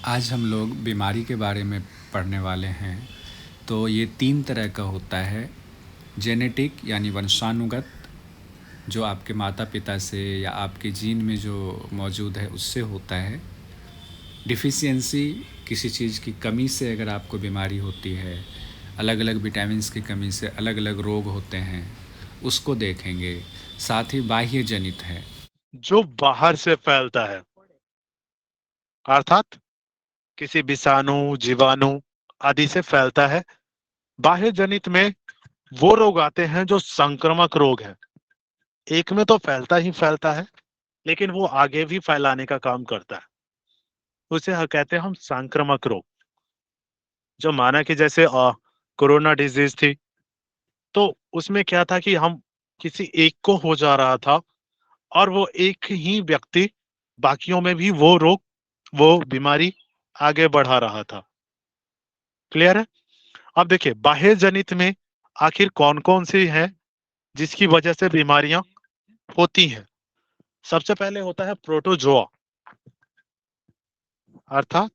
आज हम लोग बीमारी के बारे में पढ़ने वाले हैं। तो ये 3 तरह का होता है। जेनेटिक यानी वंशानुगत, जो आपके माता पिता से या आपके जीन में जो मौजूद है उससे होता है। डिफिशियंसी, किसी चीज़ की कमी से अगर आपको बीमारी होती है, अलग अलग विटामिन्स की कमी से अलग अलग रोग होते हैं, उसको देखेंगे। साथ ही बाह्य जनित है। जो बाहर से फैलता है, अर्थात किसी विषाणु, जीवाणु आदि से फैलता है। बाह्य जनित में वो रोग आते हैं जो संक्रामक रोग है। एक में तो फैलता ही फैलता है, लेकिन वो आगे भी फैलाने का काम करता है। उसे कहते हैं हम संक्रामक रोग। जो माना कि जैसे कोरोना डिजीज थी, तो उसमें क्या था कि हम किसी एक को हो जा रहा था और वो एक ही व्यक्ति बाकियों में भी वो रोग, वो बीमारी आगे बढ़ा रहा था। क्लियर है? अब देखिए, बाह्य जनित में आखिर कौन-कौन सी हैं जिसकी वजह से बीमारियां होती हैं। सबसे पहले होता है प्रोटोजोआ, अर्थात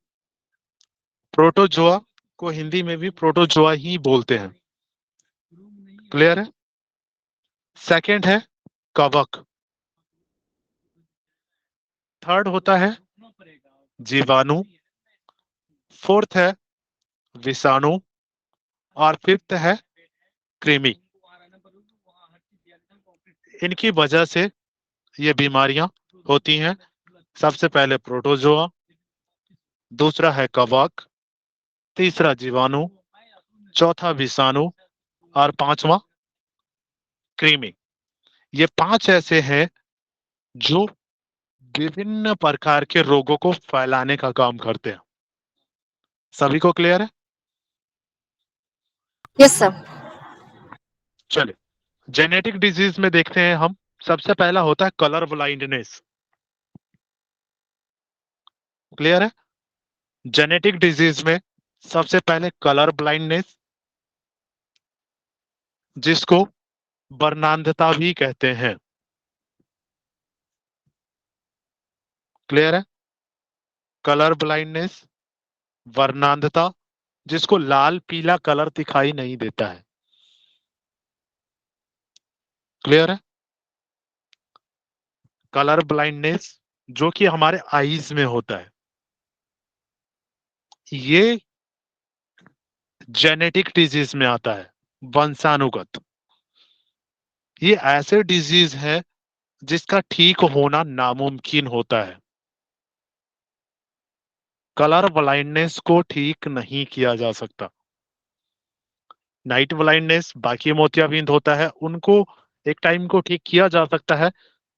प्रोटोजोआ को हिंदी में भी प्रोटोजोआ ही बोलते हैं। क्लियर है? सेकंड है कवक। थर्ड होता है जीवाणु। फोर्थ है विषाणु। और फिफ्थ है कृमि। इनकी वजह से ये बीमारियां होती हैं। सबसे पहले प्रोटोजोआ, दूसरा है कवक, तीसरा जीवाणु, चौथा विषाणु और पांचवा कृमि। ये पांच ऐसे हैं जो विभिन्न प्रकार के रोगों को फैलाने का काम करते हैं। सभी को क्लियर है? Yes sir. चलिए, जेनेटिक डिजीज में देखते हैं हम। सबसे पहला होता है कलर ब्लाइंडनेस। क्लियर है? जेनेटिक डिजीज में सबसे पहले कलर ब्लाइंडनेस, जिसको वर्णांधता भी कहते हैं। क्लियर है? कलर ब्लाइंडनेस, वर्णांधता, जिसको लाल पीला कलर दिखाई नहीं देता है। क्लियर है? कलर ब्लाइंडनेस जो कि हमारे आईज में होता है, ये जेनेटिक डिजीज में आता है, वंशानुगत। ये ऐसे डिजीज है जिसका ठीक होना नामुमकिन होता है। कलर ब्लाइंडनेस को ठीक नहीं किया जा सकता। नाइट ब्लाइंडनेस बाकी मोतियाबिंद होता है, उनको एक टाइम को ठीक किया जा सकता है,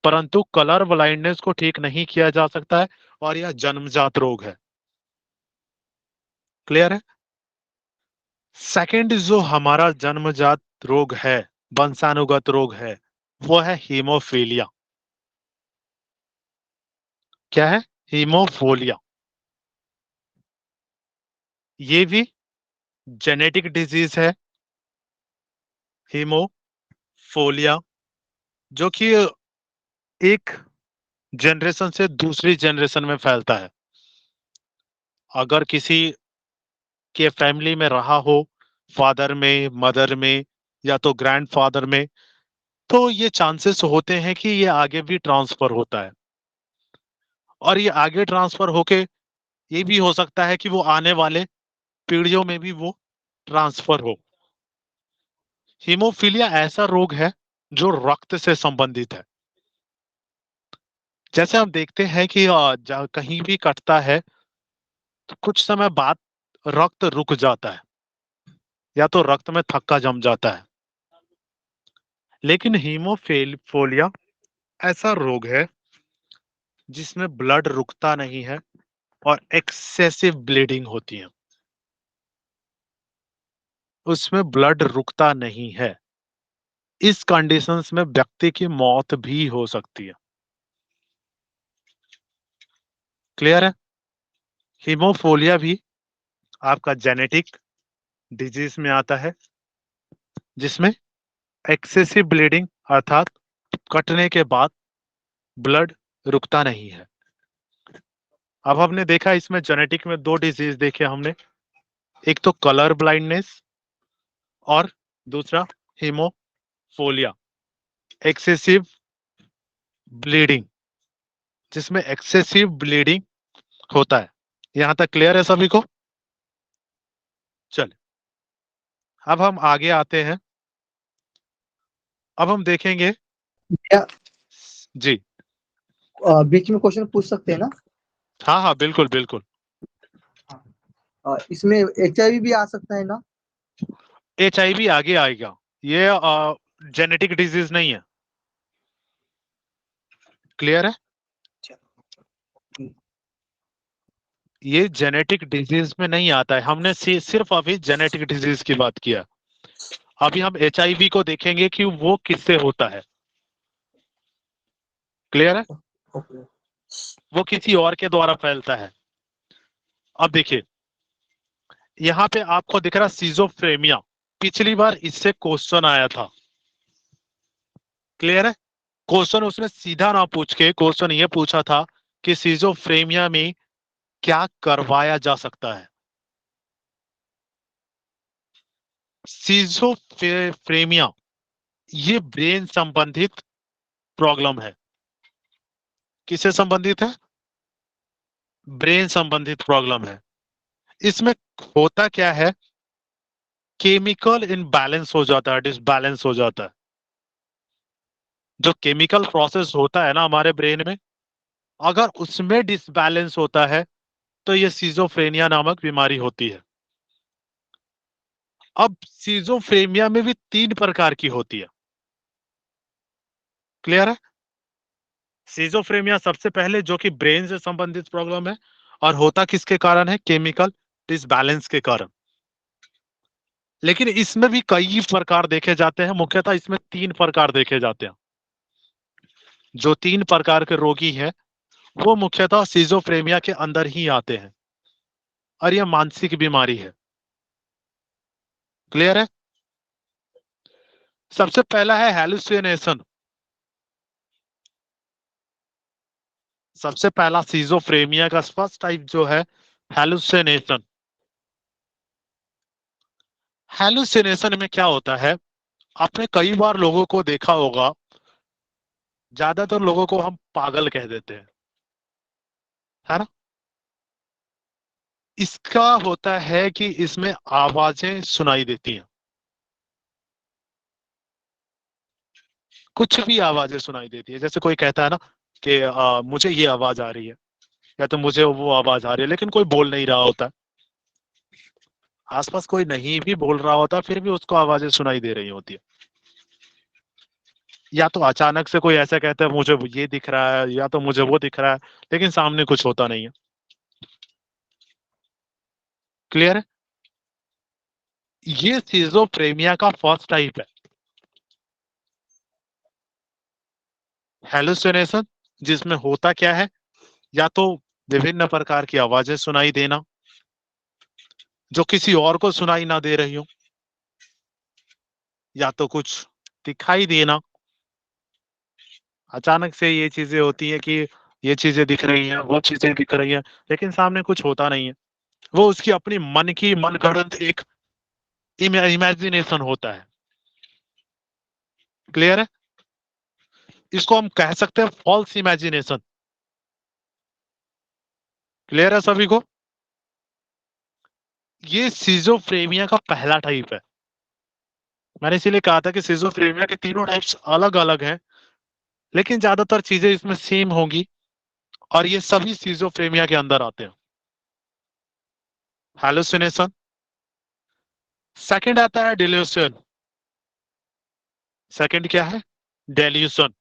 परंतु कलर ब्लाइंडनेस को ठीक नहीं किया जा सकता है और यह जन्मजात रोग है। क्लियर है? सेकंड जो हमारा जन्मजात रोग है, वंशानुगत रोग है, वो है हीमोफीलिया। क्या है? हीमोफोलिया। ये भी जेनेटिक डिजीज है, हीमोफोलिया, जो कि एक जनरेशन से दूसरी जनरेशन में फैलता है। अगर किसी के फैमिली में रहा हो, फादर में, मदर में या तो ग्रैंडफादर में, तो ये चांसेस होते हैं कि ये आगे भी ट्रांसफर होता है। और ये आगे ट्रांसफर होके ये भी हो सकता है कि वो आने वाले पीढ़ियों में भी वो ट्रांसफर हो। हीमोफीलिया ऐसा रोग है जो रक्त से संबंधित है। जैसे हम देखते हैं कि कहीं भी कटता है तो कुछ समय बाद रक्त रुक जाता है या तो रक्त में थक्का जम जाता है। लेकिन हीमोफिलिया ऐसा रोग है जिसमें ब्लड रुकता नहीं है और एक्सेसिव ब्लीडिंग होती है। उसमें ब्लड रुकता नहीं है। इस कंडीशंस में व्यक्ति की मौत भी हो सकती है। क्लियर है? हीमोफोलिया भी आपका जेनेटिक डिजीज में आता है, जिसमें एक्सेसिव ब्लीडिंग, अर्थात कटने के बाद ब्लड रुकता नहीं है। अब हमने देखा इसमें जेनेटिक में दो डिजीज देखे हमने, एक तो कलर ब्लाइंडनेस और दूसरा हीमोफोलिया, एक्सेसिव ब्लीडिंग, जिसमें एक्सेसिव ब्लीडिंग होता है। यहां तक क्लियर है सभी को? चल, अब हम आगे आते हैं। अब हम देखेंगे भैया जी। बीच में क्वेश्चन पूछ सकते हैं ना? हाँ हाँ, बिल्कुल बिल्कुल। इसमें HIV भी आ सकता है ना? HIV आगे आएगा, ये जेनेटिक डिजीज नहीं है। क्लियर है? ये जेनेटिक डिजीज में नहीं आता है। हमने सिर्फ अभी जेनेटिक डिजीज की बात किया। अभी हम HIV को देखेंगे कि वो किससे होता है। क्लियर है? ओके। वो किसी और के द्वारा फैलता है। अब देखिए, यहाँ पे आपको दिख रहा सीजोफ्रेमिया। पिछली बार इससे क्वेश्चन आया था। क्लियर है? क्वेश्चन उसने सीधा ना पूछ के क्वेश्चन ये पूछा था कि सीजोफ्रेमिया में क्या करवाया जा सकता है। सीजोफ्रेमिया ये ब्रेन संबंधित प्रॉब्लम है। किससे संबंधित है? ब्रेन संबंधित प्रॉब्लम है। इसमें होता क्या है, केमिकल इनबैलेंस हो जाता है, डिसबैलेंस हो जाता है। जो केमिकल प्रोसेस होता है ना हमारे ब्रेन में, अगर उसमें डिसबैलेंस होता है तो ये सीजोफ्रेनिया नामक बीमारी होती है। अब सीजोफ्रेनिया में भी 3 प्रकार की होती है। क्लियर है? सीजोफ्रेनिया सबसे पहले जो कि ब्रेन से संबंधित प्रॉब्लम है, और होता किसके कारण है? केमिकल डिसबैलेंस के कारण। लेकिन इसमें भी कई प्रकार देखे जाते हैं। मुख्यतः इसमें 3 प्रकार देखे जाते हैं। जो 3 प्रकार के रोगी हैं वो मुख्यतः सीजोफ्रेनिया के अंदर ही आते हैं, और यह मानसिक बीमारी है। क्लियर है? सबसे पहला है हैलुसिनेशन। सबसे पहला सीजोफ्रेनिया का फर्स्ट टाइप जो है हैलुसिनेशन। हैलुसिनेशन में क्या होता है, आपने कई बार लोगों को देखा होगा, ज्यादातर लोगों को हम पागल कह देते हैं, है ना? इसका होता है कि इसमें आवाजें सुनाई देती हैं। कुछ भी आवाजें सुनाई देती है। जैसे कोई कहता है ना कि मुझे ये आवाज आ रही है, या तो मुझे वो आवाज आ रही है, लेकिन कोई बोल नहीं रहा होता। आसपास कोई नहीं भी बोल रहा होता, फिर भी उसको आवाजें सुनाई दे रही होती है। या तो अचानक से कोई ऐसा कहता है मुझे ये दिख रहा है, या तो मुझे वो दिख रहा है, लेकिन सामने कुछ होता नहीं है। क्लियर है? ये सिजोफ्रेनिया का फर्स्ट टाइप है, हेलुसिनेशन। जिसमें होता क्या है, या तो विभिन्न प्रकार की आवाजें सुनाई देना जो किसी और को सुनाई ना दे रही हो, या तो कुछ दिखाई देना। अचानक से ये चीजें होती है कि ये चीजें दिख रही हैं, वो चीजें दिख रही हैं, लेकिन सामने कुछ होता नहीं है। वो उसकी अपनी मन की मनगढ़ंत एक इमेजिनेशन होता है। क्लियर है? इसको हम कह सकते हैं फॉल्स इमेजिनेशन। क्लियर है सभी को? ये सिजोफ्रेनिया का पहला टाइप है। मैंने इसीलिए कहा था कि सिजोफ्रेनिया के तीनों टाइप्स अलग अलग हैं, लेकिन ज्यादातर चीजें इसमें सेम होंगी, और ये सभी सिजोफ्रेनिया के अंदर आते हैं। हैलुसिनेशन। सेकंड आता है डिल्यूशन। सेकंड क्या है? डेल्यूशन।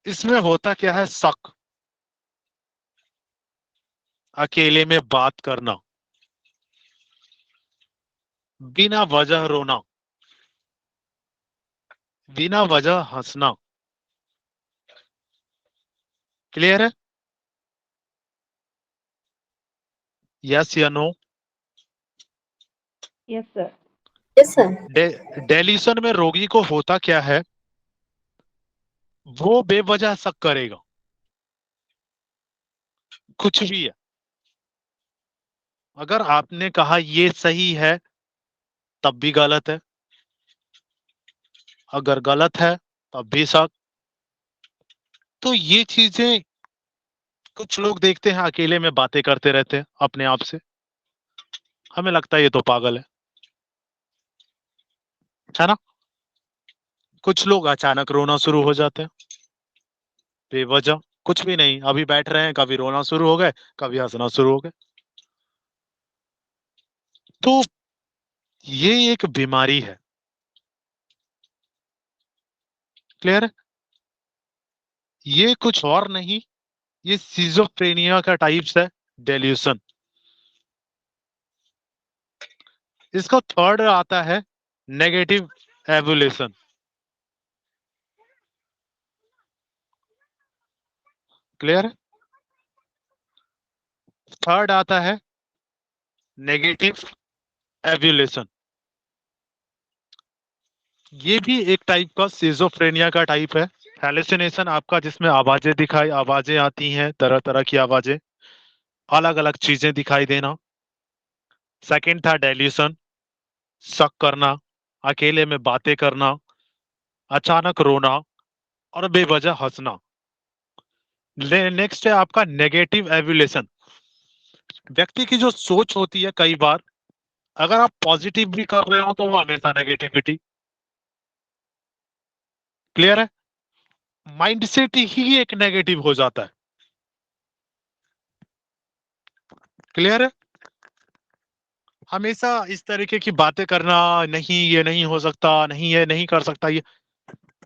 इसमें होता क्या है, शक, अकेले में बात करना, बिना वजह रोना, बिना वजह हंसना। क्लियर है? यस या no? Yes sir. Yes sir. Delusion में रोगी को होता क्या है, वो बेवजह शक करेगा। कुछ भी है। अगर आपने कहा ये सही है तब भी गलत है, अगर गलत है तब भी सच। तो ये चीजें कुछ लोग देखते हैं अकेले में बातें करते रहते हैं अपने आप से, हमें लगता है ये तो पागल है ना। कुछ लोग अचानक रोना शुरू हो जाते हैं बेवजह, कुछ भी नहीं, अभी बैठ रहे हैं, कभी रोना शुरू हो गए, कभी हंसना शुरू हो गए। तो ये एक बीमारी है, क्लियर है। ये कुछ और नहीं, ये सिजोफ्रेनिया का टाइप्स है, डेल्यूशन। इसका थर्ड आता है नेगेटिव एवोल्यूशन। क्लियर है। थर्ड आता है नेगेटिव एवोल्यूशन। ये भी एक टाइप का सिजोफ्रेनिया का टाइप है। हेलुसिनेशन आपका, जिसमें आवाजें आती हैं, तरह तरह की आवाजें, अलग अलग चीजें दिखाई देना। सेकंड था डेल्यूशन, शक करना, अकेले में बातें करना, अचानक रोना और बेवजह हंसना। नेक्स्ट है आपका नेगेटिव एवोल्यूशन। व्यक्ति की जो सोच होती है, कई बार अगर आप पॉजिटिव भी कर रहे हो तो वो हमेशा नेगेटिविटी। क्लियर है। माइंडसेट ही एक नेगेटिव हो जाता है। क्लियर है। हमेशा इस तरीके की बातें करना, नहीं ये नहीं हो सकता, नहीं ये नहीं कर सकता, ये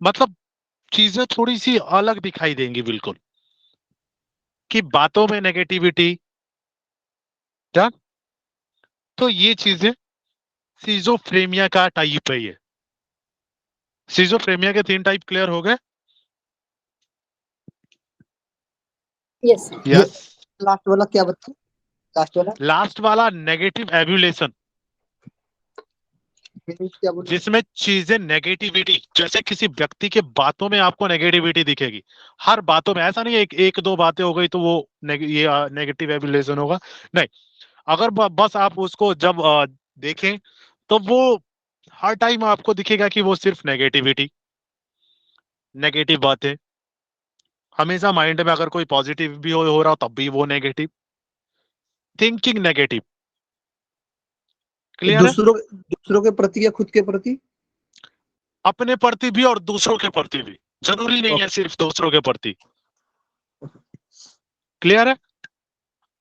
मतलब चीजें थोड़ी सी अलग दिखाई देंगी बिल्कुल, कि बातों में नेगेटिविटी। डन। तो ये चीजें सिजोफ्रेनिया का टाइप है। ये सिजोफ्रेनिया के 3 टाइप क्लियर हो गए। Yes sir. ये यस। लास्ट वाला क्या बता, लास्ट वाला लास्ट वाला नेगेटिव एवोल्यूशन, मीनिंग क्या बोले? जिसमें चीजें नेगेटिविटी, जैसे किसी व्यक्ति के बातों में आपको नेगेटिविटी दिखेगी, हर बातों में। ऐसा नहीं है एक दो बातें हो गई तो वो ये नेगेटिव एवोल्यूशन होगा, नहीं। अगर बस आप उसको जब देखें तो वो हर टाइम आपको दिखेगा कि वो सिर्फ नेगेटिविटी, नेगेटिव बातें। हमेशा माइंड में अगर कोई पॉजिटिव भी हो रहा हो तब भी वो नेगेटिव थिंकिंग, नेगेटिव। क्लियर है। दूसरों के प्रति या खुद के प्रति? अपने प्रति भी और दूसरों के प्रति भी, जरूरी नहीं है सिर्फ दूसरों के प्रति। क्लियर है।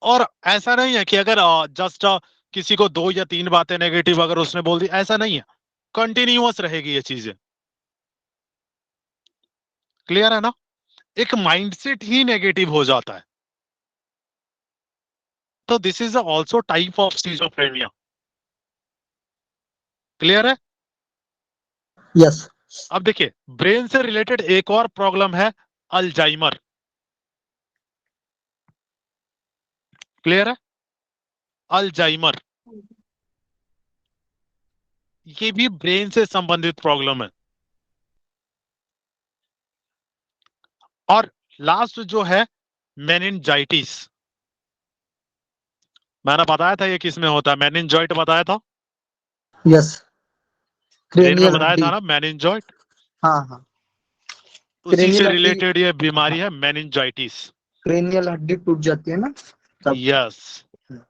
और ऐसा नहीं है कि अगर जस्ट किसी को 2 या 3 बातें नेगेटिव अगर उसने बोल दी, ऐसा नहीं है, कंटिन्यूअस रहेगी ये चीजें। क्लियर है ना। एक माइंडसेट ही नेगेटिव हो जाता है। तो this is also type of schizophrenia. Clear है। यस। अब देखिए, ब्रेन से रिलेटेड एक और प्रॉब्लम है, अल्जाइमर। क्लियर है। अल्जाइमर ये भी ब्रेन से संबंधित प्रॉब्लम है। और लास्ट जो है मेनिंजाइटिस, मैंने बताया था ये किस में होता है, मेनिंजॉइट बताया था, यस। ब्रेन में क्रेनियल बताया हड्डी। था ना, मेनिंजॉइट। हाँ हाँ। उसी से क्रेनियल हड्डी, रिलेटेड ये बीमारी है, मेनिंजाइटिस। क्रेनियल हड्डी टूट जाती है ना तब। यस। सर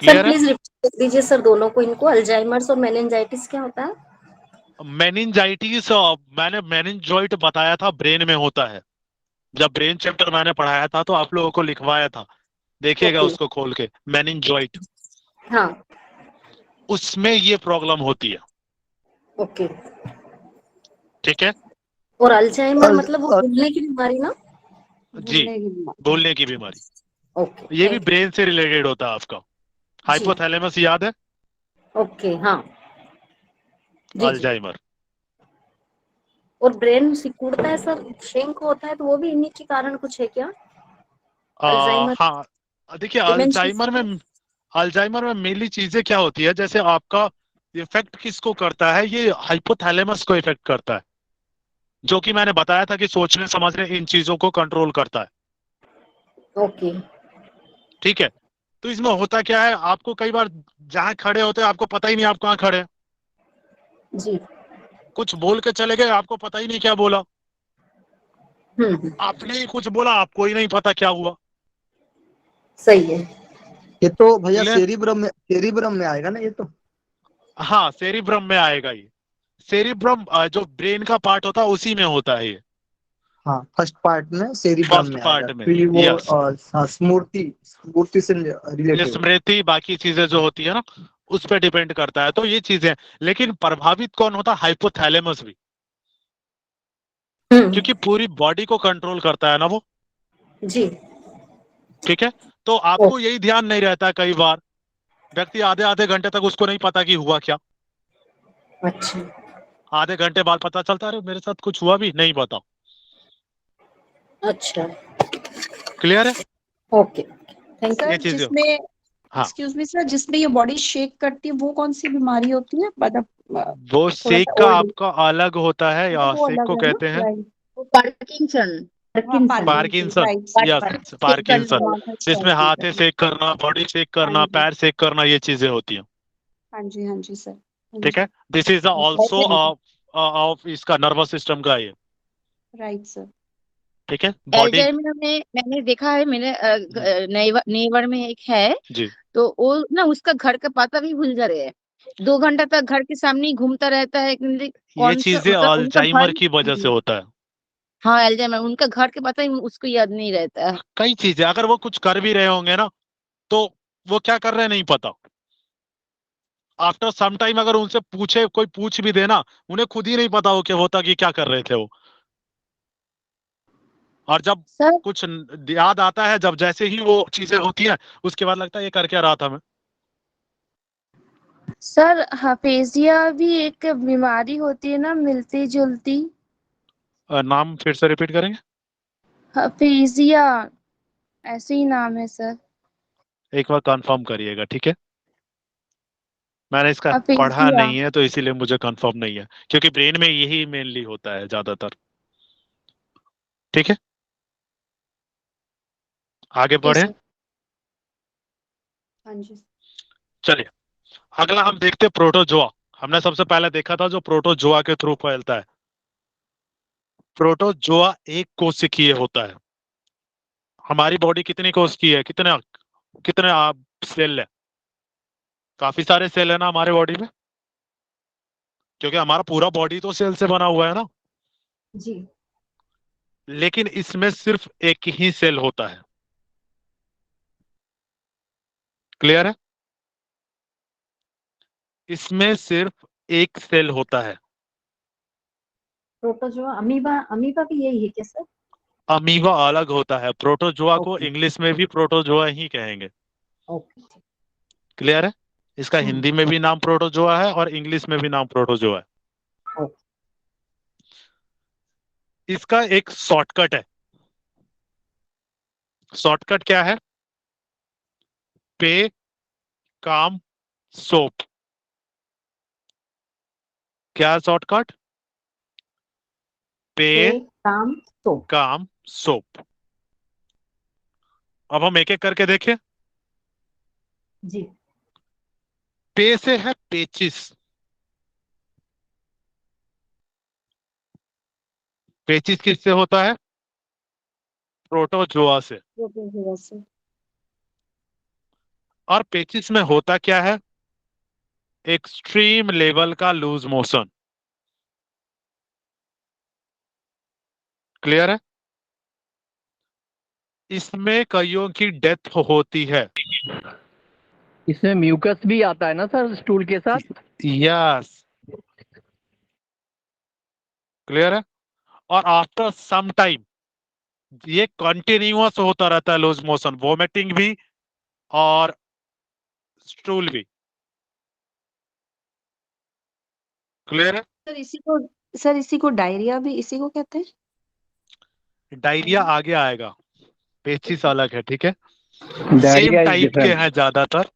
क्लियर है। प्लीज रिपीट कर दीजिए सर दोनों को, इनको अल्जाइमर्स और मेनिंजाइटिस क्या होता है? मेनिंजाइटिस मैंने मेनिंजॉइट बताया था, ब्रेन में होता है। जब ब्रेन चैप्टर मैंने पढ़ाया था तो आप लोगों को लिखवाया था, देखिएगा ओके। उसको खोल के, मेनिंजॉइट, हाँ। उसमें ये प्रॉब्लम होती है। ओके। ठीक है। और अल्जाइमर अल, मतलब वो अ, भूलने की बीमारी ना? जी, भूलने की बीमारी, ओके ये भी थैंक ब्रेन से रिलेटेड होता है आपका। You ji. हाइपोथैलेमस याद है, ओके हाँ जी जी। अल्जाइमर। और ब्रेन सिकुड़ता है सर, श्रिंक होता है, तो वो भी इन्हीं के कारण कुछ है क्या? अल्जाइमर हाँ, देखिए डिमेंशिया। अल्जाइमर में मेनली चीजें क्या होती है, जैसे आपका इफेक्ट किसको करता है, ये हाइपोथैलेमस को इफेक्ट करता है, जो कि मैंने बताया था कि सोचने समझने इन चीजों को कंट्रोल करता है। ओके। ठीक है। तो इसमें होता क्या है, आपको कई बार जहां खड़े होते हैं आपको पता ही नहीं आप कहाँ खड़े हैं। जी। कुछ बोल के चले गए, आपको पता ही नहीं क्या बोला। हम्म। आपने ही कुछ बोला, आपको ही नहीं पता क्या हुआ। सही है। ये तो भैया क्लियर? सेरिब्रम में आएगा ना ये तो। हाँ, सेरिब्रम में आएगा ये। सेरिब्रम जो ब्रेन का पार्ट होता है उसी में होता है ये, हाँ, फर्स्ट पार्ट में सेरिब्रम फर्स्ट में आएगा, पार्ट में। फिर वो यस, हाँ, स्मृति से रिलेटेड। स्मृति बाकी चीजें जो होती है ना उस पर डिपेंड करता है। तो ये चीजें, लेकिन प्रभावित कौन होता है? हाइपोथैलेमस भी, हम्म। क्योंकि पूरी बॉडी को कंट्रोल करता है ना वो। जी। ठीक है। तो आपको यही ध्यान नहीं रहता है, कई बार व्यक्ति आधे आधे घंटे तक उसको नहीं पता कि हुआ क्या। अच्छा। आधे घंटे बाद पता चलता है, अरे मेरे साथ कुछ हुआ भी नहीं, पता। अच्छा। क्लियर है? ओके। Thank you. ये सर चीजें। जिसमें, हाँ, एक्सक्यूज मी सर, जिसमें ये बॉडी शेक करती है वो कौन सी बीमारी होती है? मतलब वो थोड़ा सेक सा का ओल्ड, आपका अलग होता है, या वो सेक अलग को है ना? कहते हैं राइट। वो पार्किंसन। हाँ, Parkinson. Parkinson, Parkinson. Right. Yes, shake कर पार्किंसन। लो। दिमाग अच्छा जिसमें ठीक हाथे है। सेक करना, बॉडी सेक हाँ करना, जी, पैर सेक करना, ये चीजें होती हैं। हाँ जी सर, हाँ ठीक जी। है। दिस इज ऑल्सो ऑफ इसका नर्वस सिस्टम का ये। Right sir. ठीक है, बॉडी। एल्जाइमर में मैंने देखा है, मेरे नेबर में एक है, जी, तो वो ना उसका घर का पता भी भूल जा रहे हैं। 2 घंटा तक घर के सामने ही घूमता रहता है, कि ये कौन सा चीजें मतलब उनका अल्जाइमर घर। की वजह से होता है। हाँ, एल्जाइमर, उनका घर के पता ही उसको याद नहीं रहता है। कई चीजें, अगर वो कुछ कर भी रहे होंगे ना, तो वो क्या कर रहे हैं नहीं पता। आफ्टर सम टाइम अगर उनसे पूछे, कोई पूछ भी देना, उन्हें खुद ही नहीं पता हो कि होता कि क्या कर रहे थे वो। और जब सर कुछ याद आता है, जब जैसे ही वो चीजें होती हैं, उसके बाद लगता है ये कर क्या रहा था मैं। सर हाफेजिया भी एक बीमारी होती है ना, मिलती जुलती। नाम फिर से रिपीट करेंगे? हाफेजिया ऐसे ही नाम है सर। एक बार कंफर्म करिएगा, ठीक है। मैंने इसका पढ़ा हाफेजिया। नहीं है तो इसीलिए मुझे कंफर्म नहीं है, क्योंकि ब्रेन में यही मेनली होता है ज्यादातर। ठीक है, आगे ओके बढ़े। सर। हाँ जी। चलिए, अगला हम देखते हैं प्रोटोजोआ। हमने सबसे पहले देखा था जो प्रोटोजोआ के थ्रू फैलता है। प्रोटोजोआ एक कोशिकीय होता है। हमारी बॉडी कितनी कोशिकीय है? कितने कितने आप सेल है? काफी सारे सेल है ना हमारे बॉडी में, क्योंकि हमारा पूरा बॉडी तो सेल से बना हुआ है ना। जी। लेकिन इसमें सिर्फ एक ही सेल होता है। क्लियर है? इसमें सिर्फ एक सेल होता है। प्रोटोजोआ, अमीबा, अमीबा भी यही है क्या सर? अमीबा अलग होता है, प्रोटोजोआ को ओके। इंग्लिश में भी प्रोटोजोआ ही कहेंगे। ओके। क्लियर है? इसका हिंदी में भी नाम प्रोटोजोआ है और इंग्लिश में भी नाम प्रोटोजोआ है। ओके। इसका एक शॉर्टकट है। शॉर्टकट क्या है? पे, काम, सोप। क्या शॉर्टकट? पे, पे, काम, तो। काम, सोप। अब हम एक एक करके देखें। जी। पे से है पेचिस। पेचिस किससे होता है? प्रोटोजोआ से। प्रोटोजोआ से। और पेचिस में होता क्या है? एक्सट्रीम लेवल का लूज मोशन। क्लियर है? इसमें कईयों की डेथ होती है। इसमें म्यूकस भी आता है ना सर, स्टूल के साथ? यस। क्लियर है? और आफ्टर सम टाइम ये कंटिन्यूअस होता रहता है, लूज मोशन, वोमिटिंग भी और स्टूल भी। क्लियर है? सर इसी को डायरिया भी इसी को कहते हैं? डायरिया आगे आएगा, पेचिस अलग है, ठीक है। सेम डायरिया इज टाइप के डिफरेंट। हैं ज्यादातर।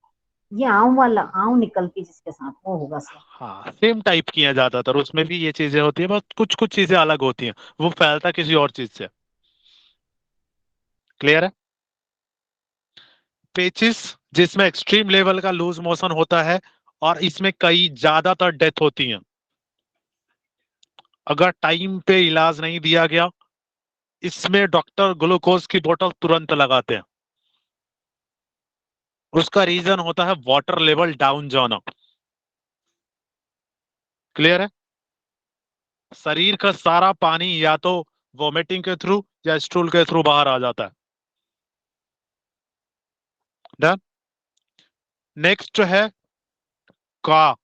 ये आम वाला, आम निकलती जिसके साथ वो होगा सर। हाँ, सेम टाइप की हैं ज्यादातर, उसमें भी ये चीजें होती है, बस कुछ कुछ चीजें अलग होती हैं। वो फैलता किसी और चीज से। क्लियर है? पेचिस जिसमें एक्सट्रीम लेवल का लूज मोशन होता है और इसमें कई ज्यादातर डेथ होती हैं अगर टाइम पे इलाज नहीं दिया गया। इसमें डॉक्टर ग्लूकोज की बोतल तुरंत लगाते हैं। उसका रीजन होता है वाटर लेवल डाउन जाना। क्लियर है? शरीर का सारा पानी या तो वोमिटिंग के थ्रू या स्टूल के थ्रू बाहर आ जाता है। डन। नेक्स्ट है का।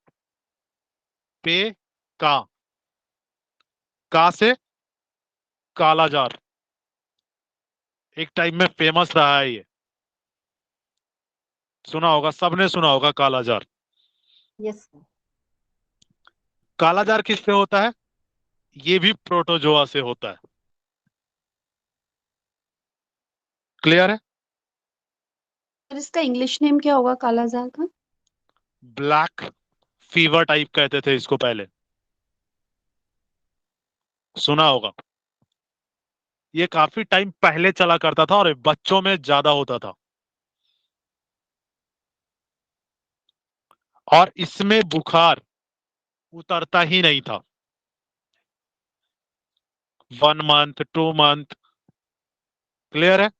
पे का से काला जार। एक टाइम में फेमस रहा है ये, सुना होगा, सबने सुना होगा काला जार। यस काला जार किससे होता है? ये भी प्रोटोजोआ से होता है। क्लियर है? सर इसका इंग्लिश नेम क्या होगा कालाजार का? ब्लैक फीवर टाइप कहते थे इसको पहले, सुना होगा। ये काफी टाइम पहले चला करता था और बच्चों में ज्यादा होता था और इसमें बुखार उतरता ही नहीं था। 1 मंथ 2 मंथ। क्लियर है?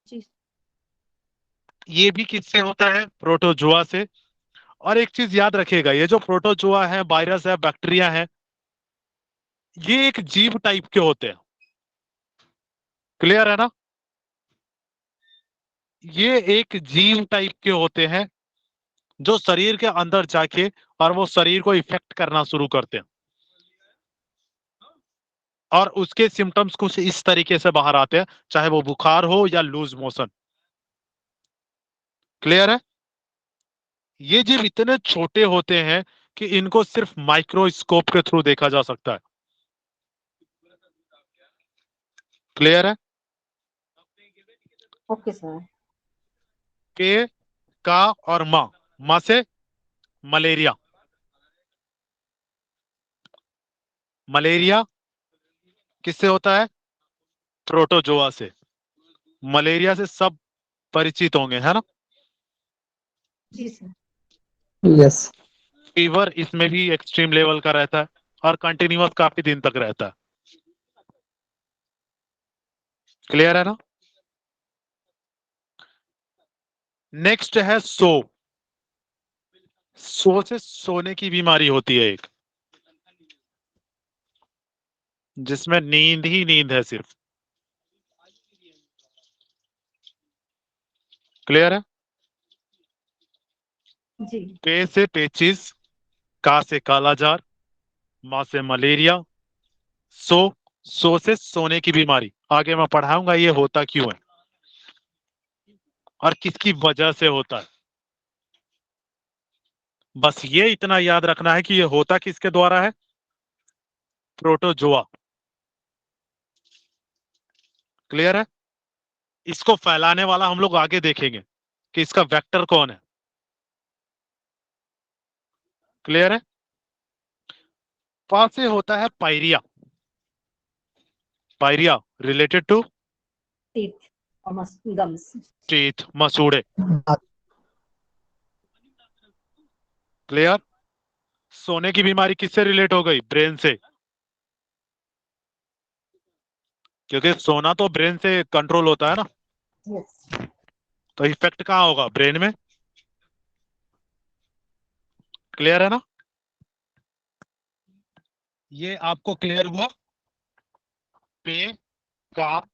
जी। ये भी किससे होता है? प्रोटोजोआ से। और एक चीज याद रखिएगा, ये जो प्रोटोजोआ है, वायरस है, बैक्टीरिया है, ये एक जीव टाइप के होते हैं। क्लियर है ना? ये एक जीव टाइप के होते हैं जो शरीर के अंदर जाके और वो शरीर को इफेक्ट करना शुरू करते हैं और उसके सिम्टम्स कुछ इस तरीके से बाहर आते हैं, चाहे वो बुखार हो या लूज मोशन। क्लियर है? ये जीव इतने छोटे होते हैं कि इनको सिर्फ माइक्रोस्कोप के थ्रू देखा जा सकता है। क्लियर है? Okay sir. के का और माँ से मलेरिया। मलेरिया किससे होता है? प्रोटोजोआ से। मलेरिया से सब परिचित होंगे, है ना? जी सर। यस। फीवर इसमें भी एक्सट्रीम लेवल का रहता है और कंटिन्यूअस काफी दिन तक रहता है। क्लियर है ना? नेक्स्ट है सो से सोने की बीमारी होती है एक, जिसमें नींद ही नींद है सिर्फ। क्लियर है? जी। पे से पेचिस, का से कालाजार, माँ से मलेरिया, सो से सोने की बीमारी। आगे मैं पढ़ाऊंगा ये होता क्यों है और किसकी वजह से होता है। बस ये इतना याद रखना है कि ये होता किसके द्वारा है? प्रोटोजोआ। क्लियर है? इसको फैलाने वाला हम लोग आगे देखेंगे कि इसका वेक्टर कौन है। क्लियर है? से होता है pyorrhoea. Pyorrhoea related to teeth और गम्स। टीथ, मसूड़े। क्लियर? सोने की बीमारी किससे रिलेट हो गई? ब्रेन से, क्योंकि सोना तो ब्रेन से कंट्रोल होता है ना। यस। तो इफेक्ट कहाँ होगा? ब्रेन में। क्लियर है ना? ये आपको क्लियर हुआ? पे का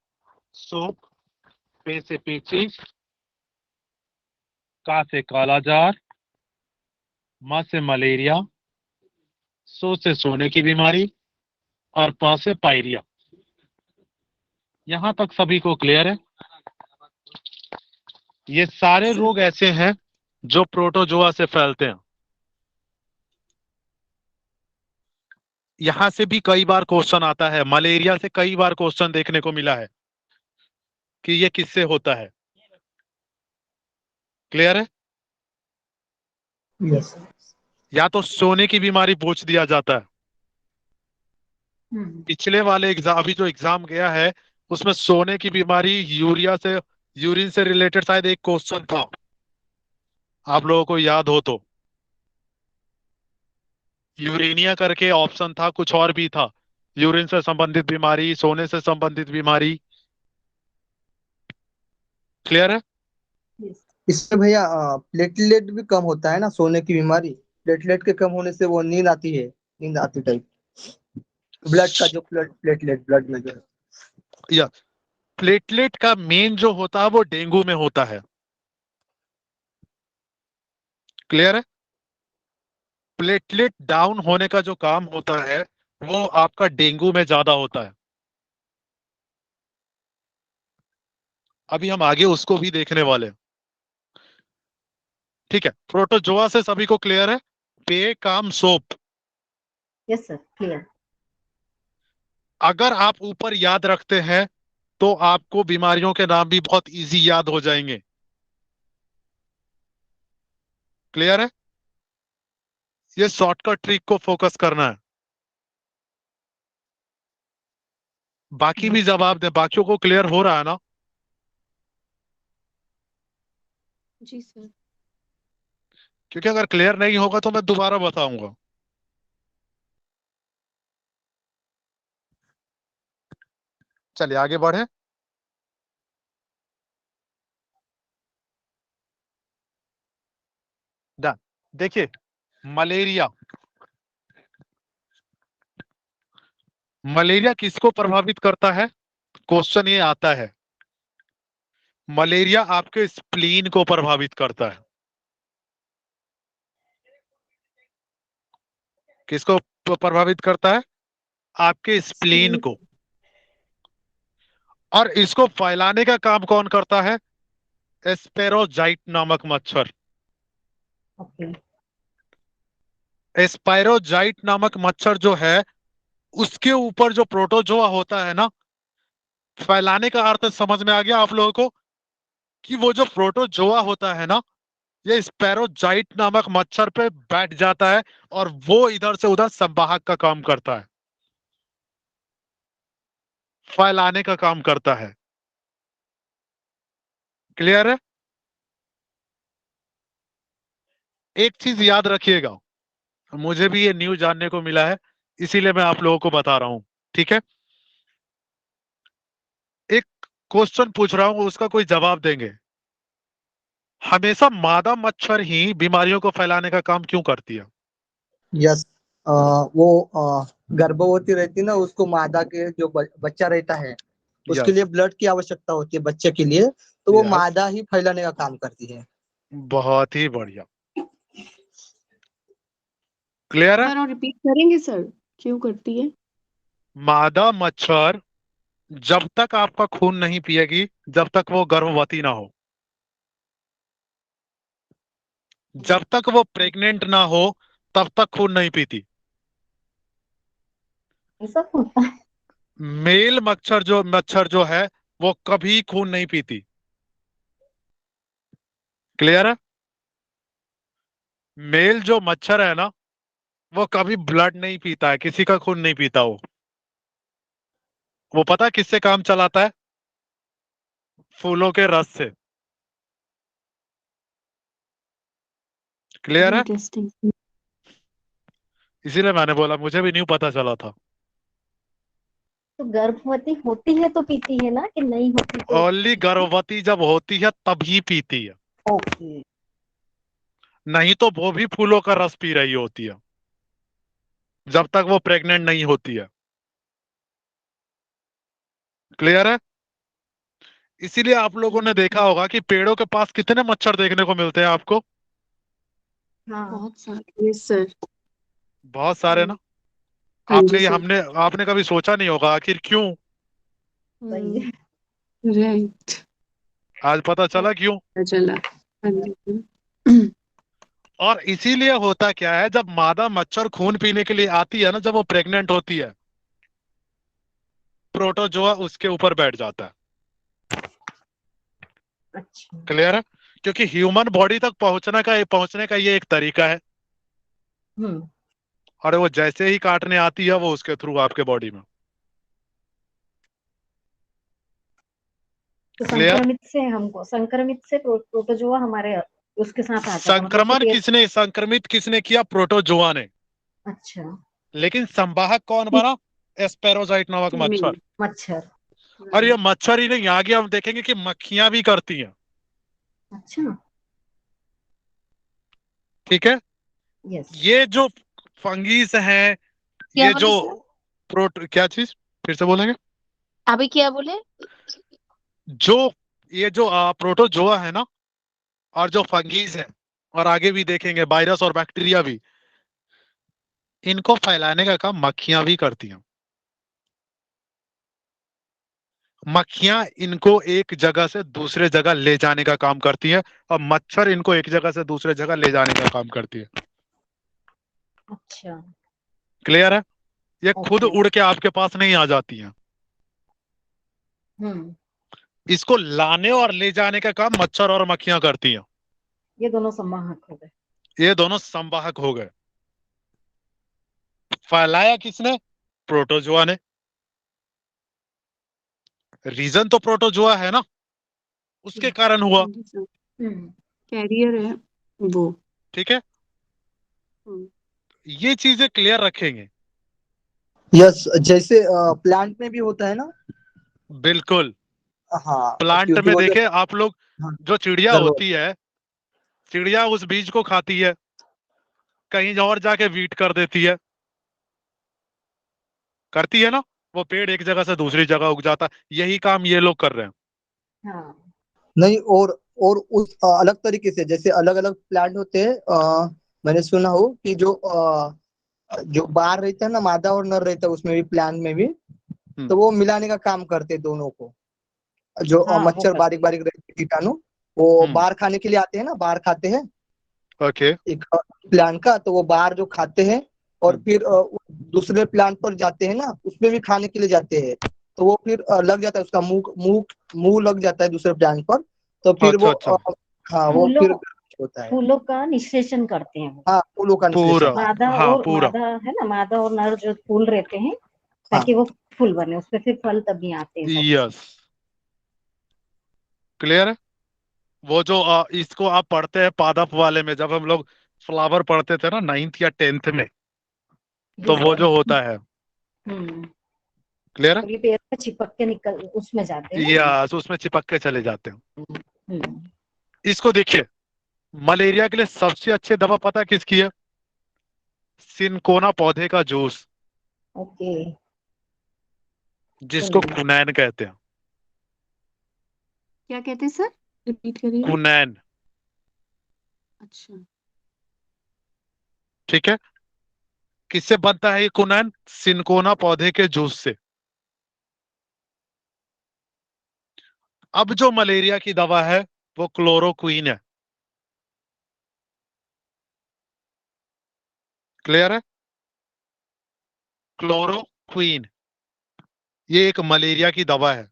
सूप, पे से पेचिश, का से कालाजार, माँ से मलेरिया, सो से सोने की बीमारी और पा से पायरिया। यहां तक सभी को क्लियर है? ये सारे रोग ऐसे हैं जो प्रोटोजोआ से फैलते हैं। यहां से भी कई बार क्वेश्चन आता है, मलेरिया से कई बार क्वेश्चन देखने को मिला है कि ये किससे होता है। क्लियर है? यस। या तो सोने की बीमारी पूछ दिया जाता है। पिछले वाले एग्जाम, अभी जो एग्जाम गया है उसमें सोने की बीमारी यूरिया से यूरिन से रिलेटेड शायद एक क्वेश्चन था, आप लोगों को याद हो तो। यूरेनिया करके ऑप्शन था, कुछ और भी था। यूरिन से संबंधित बीमारी, सोने से संबंधित बीमारी। क्लियर है? इससे भैया प्लेटलेट भी कम होता है ना, सोने की बीमारी। प्लेटलेट के कम होने से वो नींद आती है, नींद आती टाइप। ब्लड का जो प्लेटलेट ब्लड में जो है। या प्लेटलेट का मेन जो होता है वो डेंगू में होता है। क्लियर है? प्लेटलेट डाउन होने का जो काम होता है वो आपका डेंगू में ज्यादा होता है। अभी हम आगे उसको भी देखने वाले हैं। ठीक है, प्रोटोजोआ से सभी को क्लियर है? पेय काम सोप। Yes sir, clear. अगर आप ऊपर याद रखते हैं तो आपको बीमारियों के नाम भी बहुत इजी याद हो जाएंगे। क्लियर है? ये शॉर्टकट ट्रिक को फोकस करना है। बाकी भी जवाब दे, बाकियों को क्लियर हो रहा है ना? जी सर। क्योंकि अगर क्लियर नहीं होगा तो मैं दोबारा बताऊंगा। चलिए आगे बढ़े। डन। देखिए, मलेरिया। मलेरिया किसको प्रभावित करता है? क्वेश्चन ये आता है। मलेरिया आपके स्प्लीन को प्रभावित करता है। किसको प्रभावित करता है? आपके स्प्लीन को। और इसको फैलाने का काम कौन करता है? एस्पेरोजाइट नामक मच्छर। ओके। एस्पायरोजाइट नामक मच्छर जो है उसके ऊपर जो प्रोटोजोआ होता है ना, फैलाने का अर्थ समझ में आ गया आप लोगों को? कि वो जो प्रोटोजोआ होता है ना, ये स्पैरोजाइट नामक मच्छर पे बैठ जाता है और वो इधर से उधर संवाहक का काम करता है, फैलाने का काम करता है। क्लियर है? एक चीज याद रखिएगा, मुझे भी ये न्यूज जानने को मिला है, इसीलिए मैं आप लोगों को बता रहा हूं। ठीक है, एक क्वेश्चन पूछ रहा हूं, उसका कोई जवाब देंगे। हमेशा मादा मच्छर ही बीमारियों को फैलाने का काम क्यों करती है? यस। वो गर्भवती रहती है ना, उसको मादा के जो बच्चा रहता है उसके यस। लिए ब्लड की आवश्यकता होती है बच्चे के लिए, तो वो यस, मादा ही फैलाने का काम करती है। बहुत ही बढ़िया। क्लियर है? सर और रिपीट करेंगे सर, क्यों करती है? मादा मच्छर जब तक आपका खून नहीं पिएगी जब तक वो गर्भवती ना हो, जब तक वो प्रेग्नेंट ना हो तब तक खून नहीं पीती। ऐसा होता है? मेल मच्छर जो है वो कभी खून नहीं पीती। क्लियर है? मेल जो मच्छर है ना, वो कभी ब्लड नहीं पीता है, किसी का खून नहीं पीता वो पता है किससे काम चलाता है? फूलों के रस से। क्लियर है? इंटरेस्टिंग। इसीलिए मैंने बोला, मुझे भी न्यू पता चला था। तो गर्भवती होती है तो पीती है ना, कि नहीं होती तो? ओनली गर्भवती जब होती है तभी पीती है, ओके। नहीं तो वो भी फूलों का रस पी रही होती है जब तक वो प्रेग्नेंट नहीं होती है। क्लियर है? इसीलिए आप लोगों ने देखा होगा कि पेड़ों के पास कितने मच्छर देखने को मिलते हैं आपको? हाँ। बहुत सारे। Yes sir. बहुत सारे ना। हाँ जी सर। आपने कभी सोचा नहीं होगा आखिर क्यों? सही है। राइट। आज पता चला क्यों। चला। हाँ जी। और इसीलिए होता क्या है, जब मादा मच्छर खून पीने के लिए आती है ना, जब वो प्रेग्नेंट होती है, प्रोटोजोआ उसके ऊपर बैठ जाता है। अच्छा। क्लियर है? क्योंकि ह्यूमन बॉडी तक पहुंचने का ये एक तरीका है, हम्म। और वो जैसे ही काटने आती है वो उसके थ्रू आपके बॉडी में। तो क्लियर? संक्रमित से प्रोटोजोआ हमारे उसके साथ आता था, मतलब संक्रमित किसने किया? प्रोटोजोआ ने। अच्छा, लेकिन संवाहक कौन बना? एस्पेरोजाइट नामक मच्छर। मच्छर। और ये मच्छर ही नहीं, आगे हम देखेंगे कि मक्खियां भी करती हैं। अच्छा, ठीक है? यस। ये जो फंगीस है, क्या ये बोले जो सर? क्या चीज, फिर से बोलेंगे? अभी क्या बोले? ये जो प्रोटोजोआ है ना, और जो फंगीस है, और आगे भी देखेंगे वायरस और बैक्टीरिया भी, इनको फैलाने का काम मक्खियां भी करती हैं। मक्खियां इनको एक जगह से दूसरे जगह ले जाने का काम करती है, और मच्छर इनको एक जगह से दूसरे जगह ले जाने का काम करती है। अच्छा, क्लियर है? ये खुद ओके। उड़ के आपके पास नहीं आ जाती हैं। इसको लाने और ले जाने का काम मच्छर और मक्खियां करती हैं। ये दोनों संवाहक हो गए। ये दोनों संवाहक हो गए। फैलाया किसने? प्रोटोजोआ ने। रीजन तो प्रोटोजोआ है ना, उसके कारण हुआ। कैरियर है वो। ठीक है, ये चीजें क्लियर रखेंगे। यस, जैसे प्लांट में भी होता है ना। बिल्कुल। हाँ, प्लांट क्योंकि में वो जो देखे आप लोग, हाँ, जो चिड़िया गर्भ होती है, चिड़िया उस बीज को खाती है, कहीं और जाके वीट कर देती है, करती है ना। वो पेड़ एक जगह से दूसरी जगह उग जाता है। यही काम ये लोग कर रहे हैं। हाँ, नहीं, और उस अलग तरीके से, जैसे अलग अलग प्लांट होते हैं। मैंने सुना हो कि जो बार रहता है ना, मादा और नर रहता है उसमें भी, प्लांट में भी, तो वो मिलाने का काम करते हैं दोनों को। जो हाँ, वो मच्छर बारीक करते हैं। बारीक रहते हैं, कीटाणु, वो हम्म। बाहर खाने के लिए आते हैं ना, बाहर खाते हैं ओके। एक प्लांट का, तो वो बाहर जो खाते हैं, और हम्म। फिर दूसरे प्लांट पर जाते हैं ना, उसमें भी खाने के लिए जाते हैं, तो वो फिर लग जाता है उसका मुंह मुंह मुंह लग जाता है दूसरे प्लांट पर, तो फिर अच्छा वो अच्छा। हाँ, वो फूलों फिर होता है। फूलों का निषेचन करते हैं वो। हाँ, फूलों का पूरा। निषेचन। हाँ पूरा। मादा है ना, मादा और नर जो फूल रहते हैं, हाँ, ताकि वो फूल बने, उसपे फिर फल तभी आते हैं सब। यस, क्लियर है? वो जो इसको आप पढ़ते हैं पादप वाले में, जब हम लोग फ्लावर पढ़ते थे ना 9th या 10th में, जी तो वो सर। जो होता है। हम्म। क्लियर है? और ये पेड़ पे चिपक के निकल उसमें जाते हैं ना। यस, उसमें चिपक के चले जाते हैं। हम्म। इसको देखिए, मलेरिया के लिए सबसे अच्छी दवा पता है किसकी है? सिनकोना पौधे का जूस, ओके। जिसको सुनिए। कुनैन कहते हैं। क्या कहते हैं सर? रिपीट करिएगा। कुनैन। अच्छा। ठीक है? किससे बनता है ये कुनैन? सिनकोना पौधे के जूस से। अब जो मलेरिया की दवा है, वो क्लोरोक्वीन है। क्लियर है? क्लोरोक्वीन, ये एक मलेरिया की दवा है।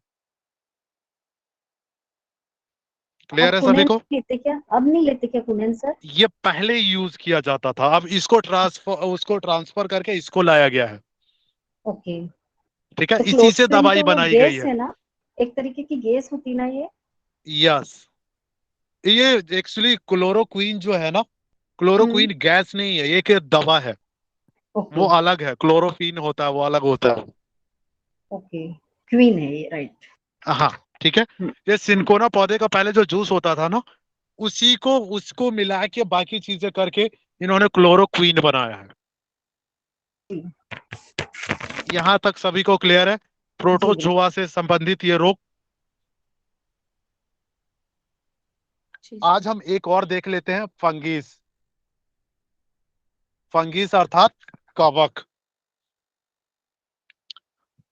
अब क्लियर है सभी कुनेन को? लेते क्या, अब नहीं लेते क्या कुनेन सर? ये पहले यूज किया जाता था, अब उसको ट्रांसफर करके इसको लाया गया है। ओके। ठीक है, तो इसी से क्लोरोक्विन दवाई तो वो बनाई गई गैस है। है ना, एक तरीके की गैस होती ना ये? यस, ये एक्चुअली क्लोरोक्वीन जो है ना, क्लोरोक्वीन गैस नहीं है, ये एक दवा है। वो ओके। अलग है, क्लोरोफीन होता है वो अलग होता है। ओके, क्वीन है ये, राइट। हाँ। ठीक है, ये सिनकोना पौधे का पहले जो जूस होता था ना, उसी को उसको मिला के बाकी चीजें करके इन्होंने क्लोरोक्वीन बनाया है। यहां तक सभी को क्लियर है? प्रोटोजोआ से संबंधित ये रोग। आज हम एक और देख लेते हैं, फंगीस। फंगीस अर्थात कवक।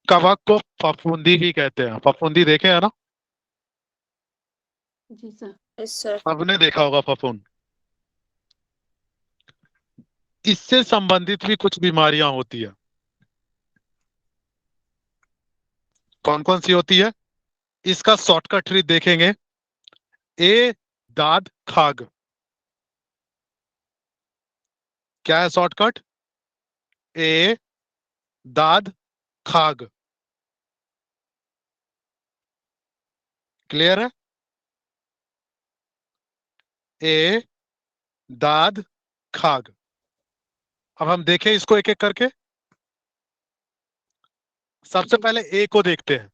कवक को फफूंदी भी कहते हैं। फफूंदी देखे है ना? जी सर। Yes sir. सबने देखा होगा फफूंद। इससे संबंधित भी कुछ बीमारियां होती है। कौन कौन सी होती है? इसका शॉर्टकट ट्री देखेंगे। ए, दाद खाग। क्या है शॉर्टकट? ए, दाद खाग। क्लियर है? ए, दाद, खाग। अब हम देखें इसको एक एक करके। सबसे पहले ए को देखते हैं।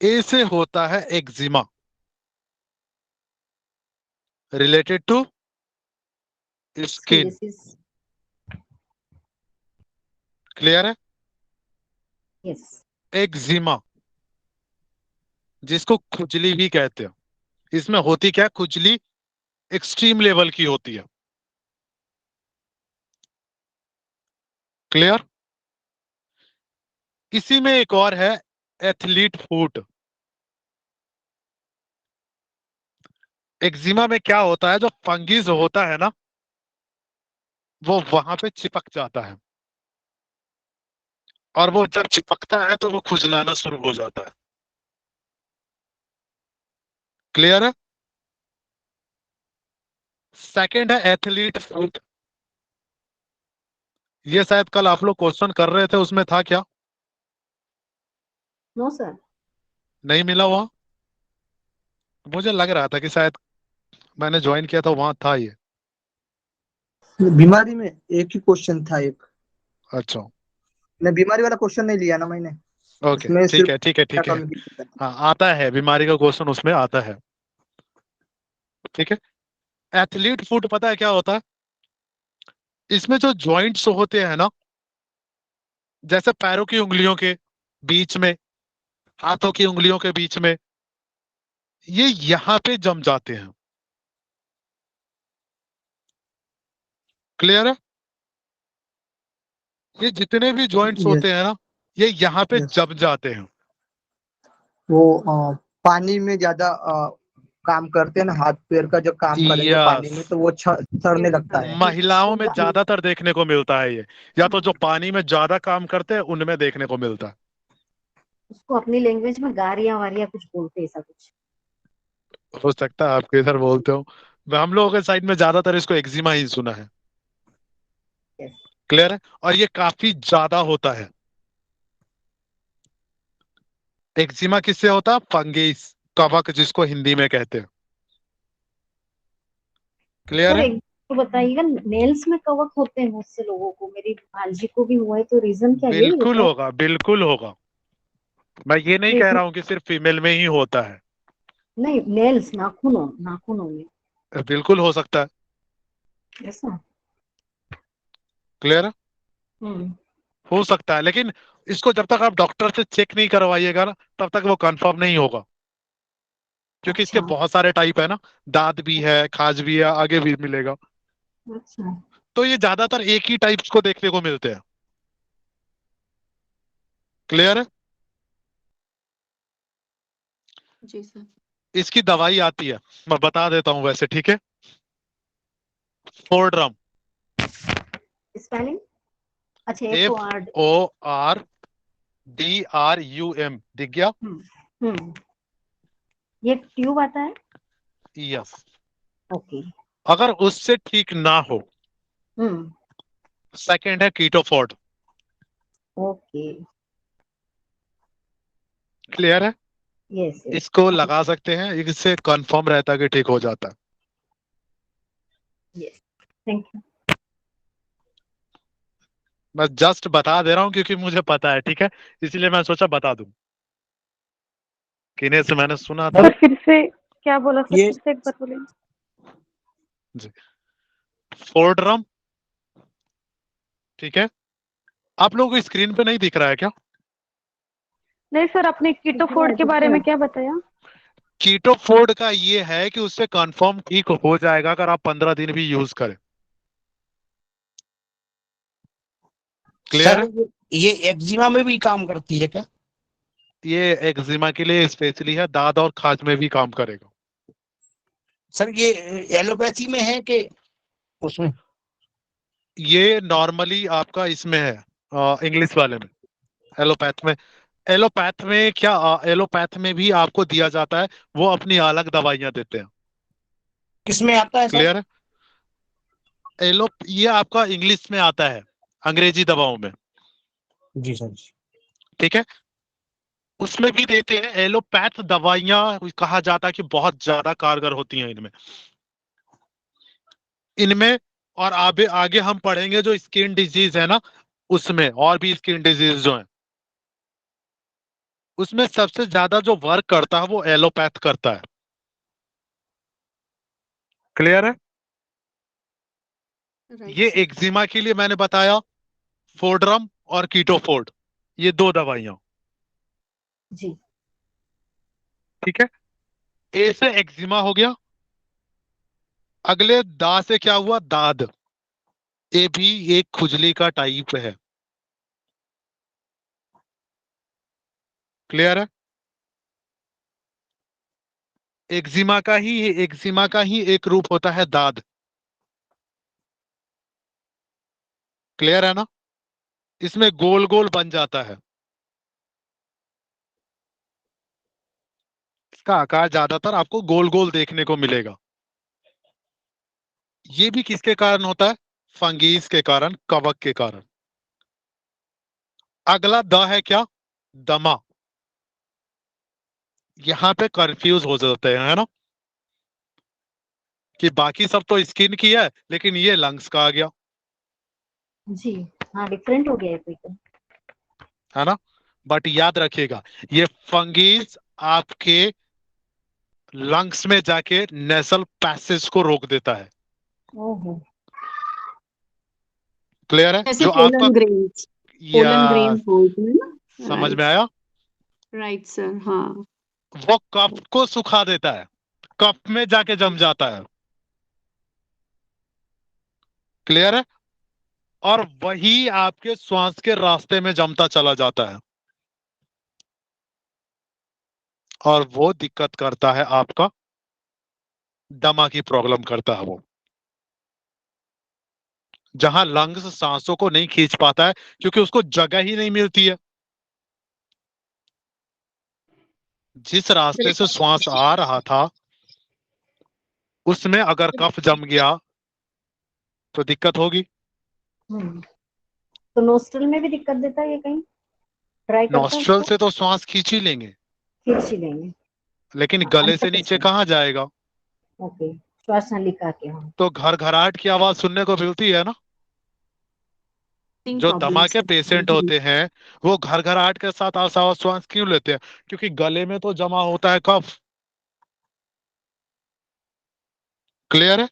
ए से होता है eczema, related to skin. Disease. Clear है? यस। एक्जिमा, जिसको खुजली भी कहते हैं, इसमें होती क्या है? खुजली एक्सट्रीम लेवल की होती है। क्लियर? इसी में एक और है, एथलीट फुट। एक्जिमा में क्या होता है? जो फंगिस होता है ना, वो वहां पे चिपक जाता है, और वो जब चिपकता है तो वो खुजलाना शुरू हो जाता है। क्लियर है? सेकंड है एथलीट फुट। ये शायद कल आप लोग क्वेश्चन कर रहे थे, उसमें था क्या? No sir. नहीं मिला हुआ? मुझे लग रहा था कि शायद मैंने ज्वाइन किया था, वहां था ये। बीमारी में एक ही क्वेश्चन था एक। अच्छा, मैं बीमारी वाला क्वेश्चन नहीं लिया ना मैंने, ओके, उसमें ठीक सिर्फ है, ठीक है, ठीक है। कम्युनिकेशन। हाँ, आता है, बीमारी का क्वेश्चन उसमें आता है। ठीक है। एथलीट फुट पता है क्या होता है? इसमें जो जॉइंट्स होते हैं ना, जैसे पैरों की उंगलियों के बीच में, हाथों की उंगलियों के बीच में, ये यहां पे जम जाते हैं। क्लियर है? ये जितने भी जॉइंट्स यस होते हैं ना, ये यहाँ पे यस। जम जाते हैं। वो पानी में ज्यादा काम करते हैं ना, हाथ पैर का जो काम करेंगे पानी यस, में तो वो सड़ने लगता है। महिलाओं में ज्यादातर देखने को मिलता है ये, या तो जो पानी में ज्यादा काम करते हैं उनमें देखने को मिलता है। उसको अपनी लैंग्वेज में गारिया वारिया कुछ बोलते हैं, ऐसा कुछ। हो सकता है आपके इधर बोलते हो, हम लोगों के साइड में ज्यादातर इसको एक्जिमा ही सुना है। यस। क्लियर है? और ये काफी ज्यादा होता है। एक्जिमा किससे होता है? फंगस, कवक जिसको हिंदी में कहते हैं। क्लियर सर है? एक तो बताइएगा, नेल्स में कवक होते हैं बहुत से लोगों को, मेरी भांजी को भी हुआ है, तो रीजन क्या यही बिल्कुल होता है? होगा, बिल्कुल होगा। मैं ये नहीं कह रहा हूं कि सिर्फ फीमेल में ही होता है, नहीं, नेल्स, नाखूनों नाखूनों में। बिल्कुल हो सकता है। ऐसा। क्लियर है? हम्म। हो सकता है, लेकिन इसको जब तक आप डॉक्टर से चेक नहीं करवाइएगा ना, तब तक वो कंफर्म नहीं होगा, क्योंकि इसके अच्छा बहुत सारे टाइप है ना। दांत भी है, खाज भी है, आगे भी मिलेगा। अच्छा। तो ये ज्यादातर एक ही टाइप्स को देखने को मिलते हैं। क्लियर है? जी सर। इसकी दवाई आती है, मैं बता देता हूं वैसे, ठीक है? Fordrum, spelling? अच्छा, F F-O-R-D। O R D R U M, दिख गया? हम्म। ये ट्यूब आता है? यस। ओके। अगर उससे ठीक ना हो, हम्म। सेकंड है कीटोफोर्ड। ओके। क्लियर है? Yes yes. इसको लगा सकते हैं, इससे कंफर्म रहता है कि ठीक हो जाता है। यस। Thank you. मैं जस्ट बता दे रहा हूं क्योंकि मुझे पता है, ठीक है? इसलिए मैं सोचा बता दूं, किन्हीं से मैंने सुना था। सर फिर से क्या बोला सर, ये फिर से एक बार बोलेंगे? जी, फोर्ड्रम। ठीक है? आप लोगों को स्क्रीन पे नहीं दिख रहा है क्या? नहीं सर, आपने कीटोफोर्ड के बारे में क्या बताया? कीटोफोर्ड का ये है कि उससे कंफर्म ठीक हो जाएगा अगर आप 15 दिन भी यूज करें। क्लियर सर है? ये एक्जिमा में भी काम करती है क्या? ये एक्जिमा के लिए स्पेशली है, दाद और खाज में भी काम करेगा। सर ये एलोपैथी में है कि उसमें? ये नॉर्मली आपका इसमें है, इंग्लिश वाले में। एलोपैथ में, एलोपैथ में क्या, एलोपैथ में भी आपको दिया जाता है, वो अपनी अलग दवाइयां देते हैं। किसमें आता है सर? क्लियर है? ये आपका इंग्लिश में आता है, अंग्रेजी दवाओं में। जी सर जी। ठीक है? उसमें भी देते हैं। एलोपैथ दवाइयां कहा जाता है कि बहुत ज्यादा कारगर होती हैं इनमें इनमें और आगे आगे हम पढ़ेंगे जो स्किन डिजीज है ना, उसमें और भी स्किन डिजीज जो है उसमें सबसे ज्यादा जो वर्क करता है वो एलोपैथ करता है। क्लियर है? ये एक्जिमा के लिए मैंने बताया फोड्रम और कीटोफोर्ड, ये 2 दवाइयां। जी। ठीक है, ए से एक्जिमा हो गया। अगले दा से क्या हुआ? दाद। ये भी एक खुजली का टाइप है। क्लियर है? एक्जिमा का ही एक रूप होता है दाद। क्लियर है ना? इसमें गोल गोल बन जाता है। इसका आकार ज्यादातर आपको गोल गोल देखने को मिलेगा। ये भी किसके कारण होता है? फंगीज के कारण, कवक के कारण। अगला द है क्या? दमा। यहां पे कंफ्यूज हो जाते हैं, है ना, कि बाकी सब तो स्किन की है लेकिन ये लंग्स का आ गया, जी हाँ, डिफरेंट हो गया है कोई तो। है ना। बट याद रखिएगा, ये फंगीज आपके लंग्स में जाके नेसल पैसेज को रोक देता है। ओहो। क्लियर है? जैसे जो आपका या पोलन ग्रेन्स बोलते हैं ना। समझ में राइट आया? राइट सर, हाँ। वो कफ को सुखा देता है, कफ में जाके जम जाता है। क्लियर है? और वही आपके श्वास के रास्ते में जमता चला जाता है और वो दिक्कत करता है, आपका दमा की प्रॉब्लम करता है वो। जहां लंग्स सांसों को नहीं खींच पाता है क्योंकि उसको जगह ही नहीं मिलती है। जिस रास्ते से श्वास आ रहा था उसमें अगर कफ जम गया तो दिक्कत होगी। तो नोस्ट्रल में भी दिक्कत देता है ये कहीं? ट्राई करता है नॉस्ट्रल इसको? से तो श्वास खींच ही लेंगे खींच ही लेंगे। लेकिन हाँ, गले अंदर से नीचे से। कहाँ जाएगा? ओके, श्वास नलिका के। हाँ। तो घर घराहट की आवाज सुनने को मिलती है ना। जो दमा के पेशेंट होते हैं वो घर घराहट के साथ श्वास क्यों लेते हैं? क्योंकि गले में तो जमा होता है कफ। क्लियर है?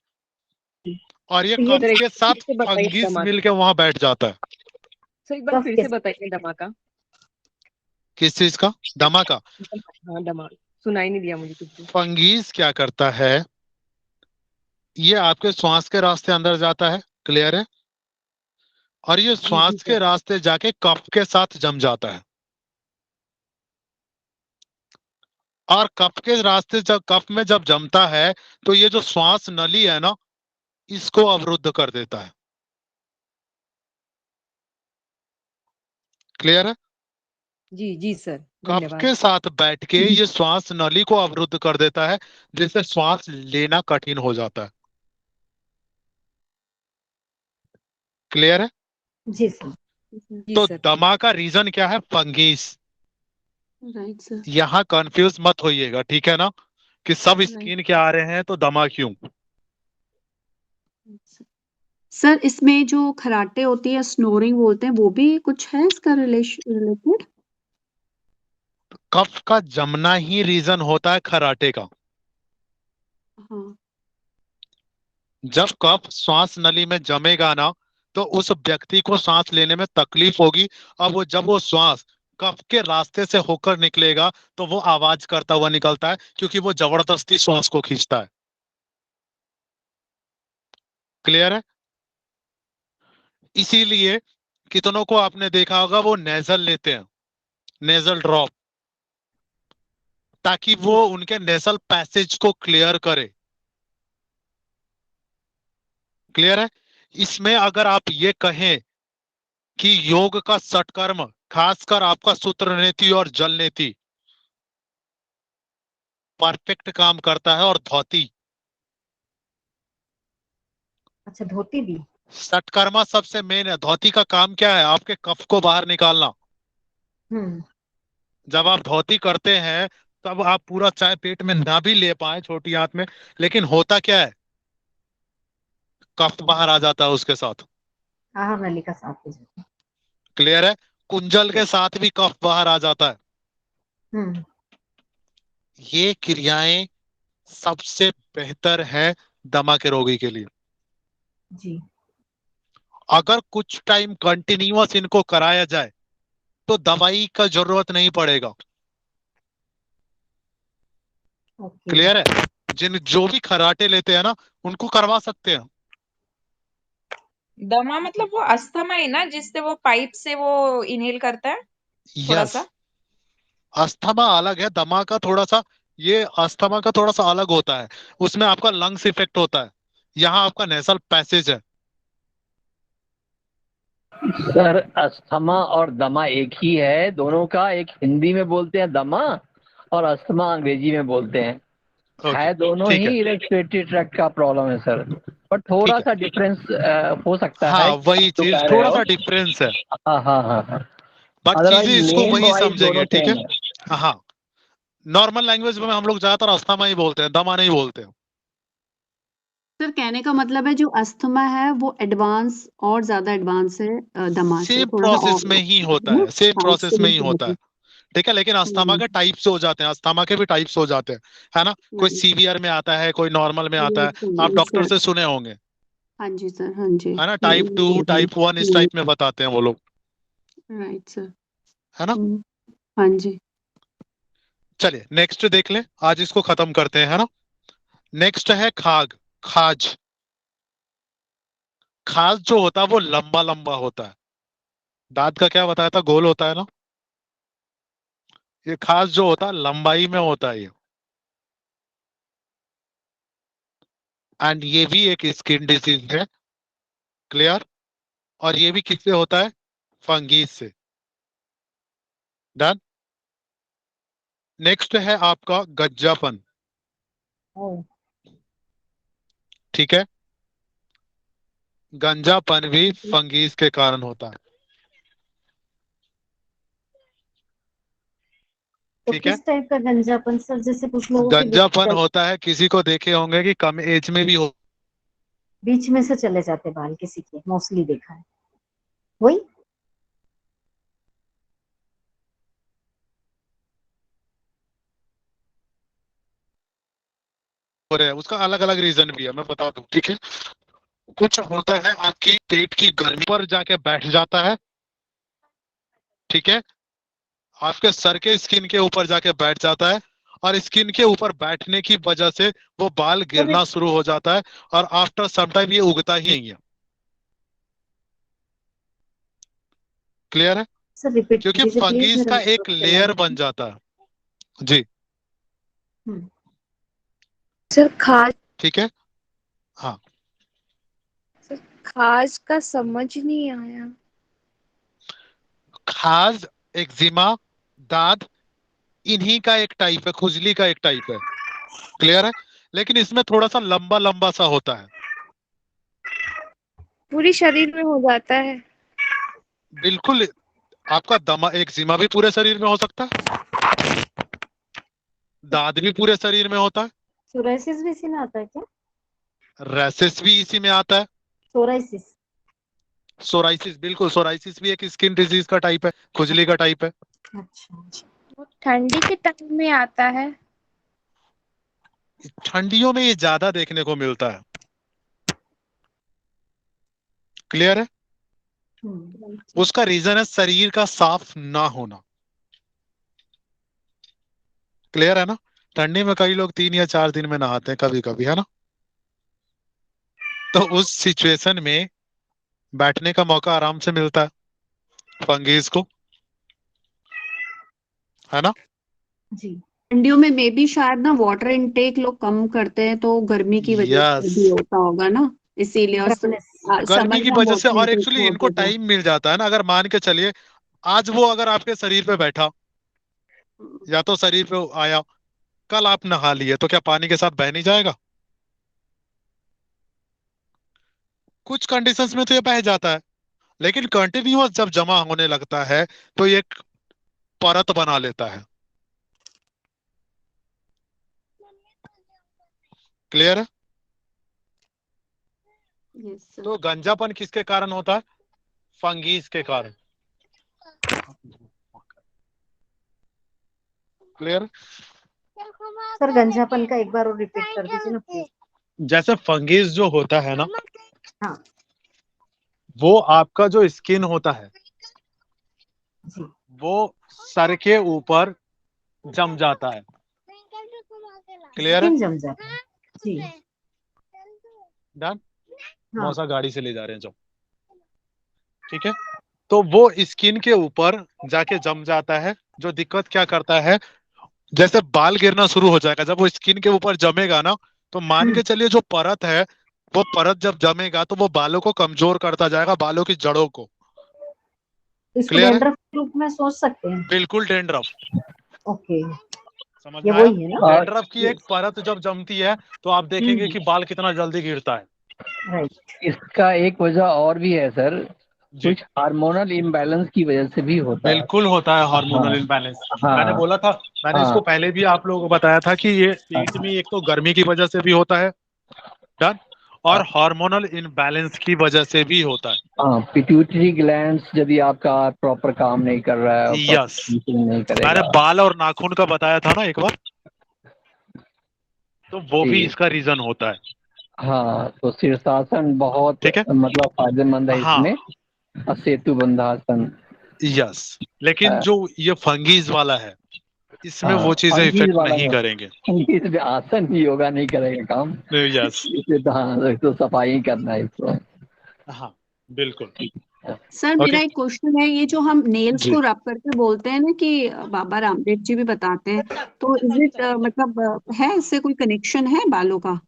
और ये तो ये कफ के साथ से बताइए फंगिस दमा मिलके वहां बैठ जाता है। सर, एक बार कफ फिर के से बताइए दमा का। किस चीज का? दमा का। हाँ, दमा सुनाई नहीं दिया मुझे कुछ भी। फंगीज क्या करता है? ये आपके श्वास के रास्ते अंदर जाता है। क्लियर है? और ये जी जी श्वास के सर। रास्ते जाके कफ के साथ जम जाता है और कफ के रास्ते जब कफ में जब जमता है तो ये जो श्वास नली है ना, इसको अवरुद्ध कर देता है। क्लियर है? जी जी सर, कफ धन्यवाद। के साथ बैठ के ये श्वास नली को अवरुद्ध कर देता है जिससे श्वास लेना कठिन हो जाता है। क्लियर है? जी सर। जी तो सर। दमा का रीजन क्या है? फंगीस। Right sir. यहाँ कंफ्यूज मत होइएगा, ठीक है ना, कि सब राइट स्किन के आ रहे हैं तो दमा क्यों। सर, इसमें जो खराटे होती है, स्नोरिंग बोलते हैं, वो भी कुछ है इसका रिलेटेड? कफ का जमना ही रीजन होता है खराटे का। हाँ। जब कफ श्वास नली में जमेगा ना तो उस व्यक्ति को सांस लेने में तकलीफ होगी। अब वो जब वो श्वास कफ के रास्ते से होकर निकलेगा तो वो आवाज करता हुआ निकलता है क्योंकि वो जबरदस्ती श्वास को खींचता है। क्लियर है? इसीलिए कितनों को आपने देखा होगा वो नेजल लेते हैं, नेजल ड्रॉप, ताकि वो उनके नेजल पैसेज को क्लियर करे। क्लियर है? इसमें अगर आप ये कहें कि योग का सटकर्म खासकर आपका सूत्र नीति और जल नीति परफेक्ट काम करता है और धोती। अच्छा, धोती भी। सटकर्मा सबसे मेन है। धोती का काम क्या है? आपके कफ को बाहर निकालना। हम्म। जब आप धोती करते हैं तब आप पूरा चाय पेट में ना भी ले पाए छोटी आंत में, लेकिन होता क्या है, कफ बाहर आ जाता है उसके साथ। आहार नलिका साफ हो जाती क्लियर है? कुंजल है। के साथ भी कफ बाहर आ जाता है। हम्म। ये क्रियाएं सबसे बेहतर है दमा के रोगी के लिए। जी। अगर कुछ टाइम कंटिन्यूअस इनको कराया जाए तो दवाई का जरूरत नहीं पड़ेगा। ओके। क्लियर है? जो भी खराटे लेते हैं ना, उनको करवा सकते हैं। दमा मतलब वो अस्थमा है ना, जिससे वो पाइप से वो इनहेल करता है थोड़ा यस, सा। अस्थमा अलग है, दमा का थोड़ा सा, ये अस्थमा का थोड़ा सा अलग होता है। उसमें आपका लंग्स इफेक्ट होता है, यहाँ आपका नेसल पैसेज है। सर अस्थमा और दमा एक ही है, दोनों का एक हिंदी में बोलते हैं दमा और अस्थमा अंग्रेजी में बोलते हैं। ओके, है दोनों ठीक है, ही रेस्पिरेटरी ट्रैक्ट का प्रॉब्लम है सर, पर थोड़ा ठीक है। सा डिफरेंस हो सकता हाँ, है वही आप जो चीज, कह रहे थोड़ा हो। सा डिफरेंस है, हाँ हाँ हाँ हाँ। बट अदरवाइज चीजें इसको नेम वही वाइज समझेंगे, दोनों ठीक है? सेम है। हाँ, नॉर्मल लैंग्वेज में हम लोग ज्यादातर अस्थमा ही बोलते हैं, दमा नहीं बोलते हैं। सर कहने का मतलब है जो अस्थमा है वो एडवांस और ज्यादा एडवांस है दमा से सेम थोड़ा सा प्रोसेस और में ही होता है, सेम हाँ प्रोसेस में सेम ही होता है। प्रोसेस। ठीक है, लेकिन अस्थमा के टाइप्स हो जाते हैं, अस्थमा के भी टाइप्स हो जाते हैं, है ना? कोई सीवियर में आता है, कोई नॉर्मल में आता है। आप डॉक्टर सर से सुने होंगे, हाँ जी सर हाँ जी। है ना? टाइप 2, टाइप 1 इस टाइप में बताते हैं वो लोग, राइट सर। है ना? हाँ जी। चलिए नेक्स्ट देख लें, आज इसको खत्म करते हैं, है ना? नेक्स्ट है खाग, खाज। खाज जो होता है वो लंबा लंबा होता है। दांत का क्या बताया था, गोल होता है ना? ये खाज जो होता है लंबाई में होता है ये। एंड ये भी एक स्किन डिजीज है। क्लियर? और ये भी किससे होता है? फंगीज से। डन। नेक्स्ट है आपका गज्जापन। ओ। ठीक है, गंजापन भी फंगीज के कारण होता है। तो ठीक है, किस टाइप का गंजापन सर? जैसे कुछ लोगों के गंजापन होता है, किसी को देखे होंगे कि कम एज में भी हो बीच में से चले जाते बाल, किसी के मोस्टली देखा है वही। रहे हैं, उसका अलग अलग रीजन भी है, मैं बता दूं, ठीक है? कुछ होता है आपकी पेट की गर्मी पर जाके बैठ जाता है, ठीक है? आपके सर के स्किन के ऊपर जाके बैठ जाता है, और स्किन के ऊपर बैठने की वजह से वो बाल गिरना शुरू हो जाता है, और आफ्टर सम टाइम ये उगता ही नहीं है। क्लियर है? सर रिपीट क्योंकि कीजिए प्लीज, फंगीज मेरा का एक नेटवर्क चला लेयर गया। बन जाता है जी। सर खाज ठीक है, हाँ। सर खाज का समझ नहीं आया। खाज, एक्जिमा, दाद, इन्हीं का एक टाइप है, खुजली का एक टाइप है। क्लियर है? लेकिन इसमें थोड़ा सा लंबा लंबा सा होता है। पूरी शरीर में हो जाता है। बिल्कुल, आपका दमा एक्जिमा भी पूरे शरीर में हो सकता है, दाद भी पूरे शरीर में होता है, सोराइसिस भी इसी में आता है क्या? रैसेस भी इसी में आता है। सोराइसिस। सोराइसिस, बिल्कुल, सोराइसिस भी एक स्किन डिजीज का टाइप है, खुजली का टाइप है। अच्छा अच्छा। वो ठंडी के टाइम में आता है। ठंडियों में ये ज्यादा देखने को मिलता है। क्लियर है? उसका रीजन है शरीर का साफ ना होना। क्लियर है ना? ठंडी में कई लोग 3 या 4 दिन में नहाते हैं कभी कभी, है ना? तो उस सिचुएशन में बैठने का मौका आराम से मिलता है फंगीज को, है ना? जी। ठंडियों में मे बी शायद ना वाटर इनटेक लोग कम करते हैं तो गर्मी की वजह यस, से भी होता होगा ना, इसीलिए। और गर्मी समर की में वजह से, वाटर और इनटेक एक्चुअली बहुत इनको ज्यादा। टाइम मिल जाता है ना। अगर मान के चलिए आज वो अगर आपके शरीर पे बैठा, या तो शरीर पे आया, कल आप नहा लिए, तो क्या पानी के साथ बह नहीं जाएगा? कुछ कंडीशंस में तो ये बह जाता है, लेकिन कंटिन्यूअस जब जमा होने लगता है तो ये परत बना लेता है। क्लियर है? Yes sir. तो गंजापन किसके कारण होता है? फंगीज के कारण। क्लियर? सर गंजापन का एक बार और रिपीट कर दीजिए ना प्लीज। जैसे फंगीज जो होता है ना, हाँ वो आपका जो स्किन होता है जी। वो सर के ऊपर जम जाता है। क्लियर है? स्किन जम जाता है जी। डन? हाँ मौसा गाड़ी से ले जा रहे हैं जो, ठीक है। तो वो स्किन के ऊपर जाके जम जाता है। जो दिक्कत क्या करता है, जैसे बाल गिरना शुरू हो जाएगा जब वो स्किन के ऊपर जमेगा ना, तो मान के चलिए जो परत है वो परत जब जमेगा तो वो बालों को कमजोर करता जाएगा, बालों की जड़ों को। इसको क्लियर है? डैंड्रफ के रूप में सोच सकते हैं। बिल्कुल डेंड्रफ। ओके समझ ये में आया? वही है ना। डेंड्रफ की एक परत जब जमती है तो आप देखेंगे कि बाल कितना जल्दी गिरता है। राइट। इसका एक वजह और भी है सर, जी कुछ हार्मोनल इम्बैलेंस की वजह से भी होता है। बिल्कुल होता है हार्मोनल हाँ इम्बैलेंस। हाँ मैंने बोला था, मैंने इसको हाँ पहले भी आप लोगों को बताया था कि ये पेट में एक तो गर्मी की वजह से भी होता है, डन, और हार्मोनल इम्बैलेंस की वजह से भी होता है। हाँ, पिट्यूटरी ग्लैंड्स यदि आपका प्रॉपर काम नहीं कर रहा है, यस, नहीं मैंने करेगा। बाल और नाखून का बताया था ना एक बार, तो वो भी जी इसका रीजन होता है। हाँ, तो शीर्षासन बहुत ठीक है? मतलब फायदेमंद है हाँ इसमें, सेतु बंधासन। यस, लेकिन जो ये फंगीज वाला है इसमें हाँ, वो चीजें फंगीज इफेक्ट वाला नहीं है, करेंगे। फंगीज में आसन ही योगा नहीं करेगा काम। यस, इसे तो हाँ, तो सफाई ही करना है इसको। हाँ बिल्कुल। सर ओके मेरा एक क्वेश्चन है, ये जो हम नेल्स जी, को रब करके बोलते हैं ना कि बाबा रामदेव जी भी बताते हैं, तो इज इट मतलब है इससे कोई कनेक्शन है बालों का?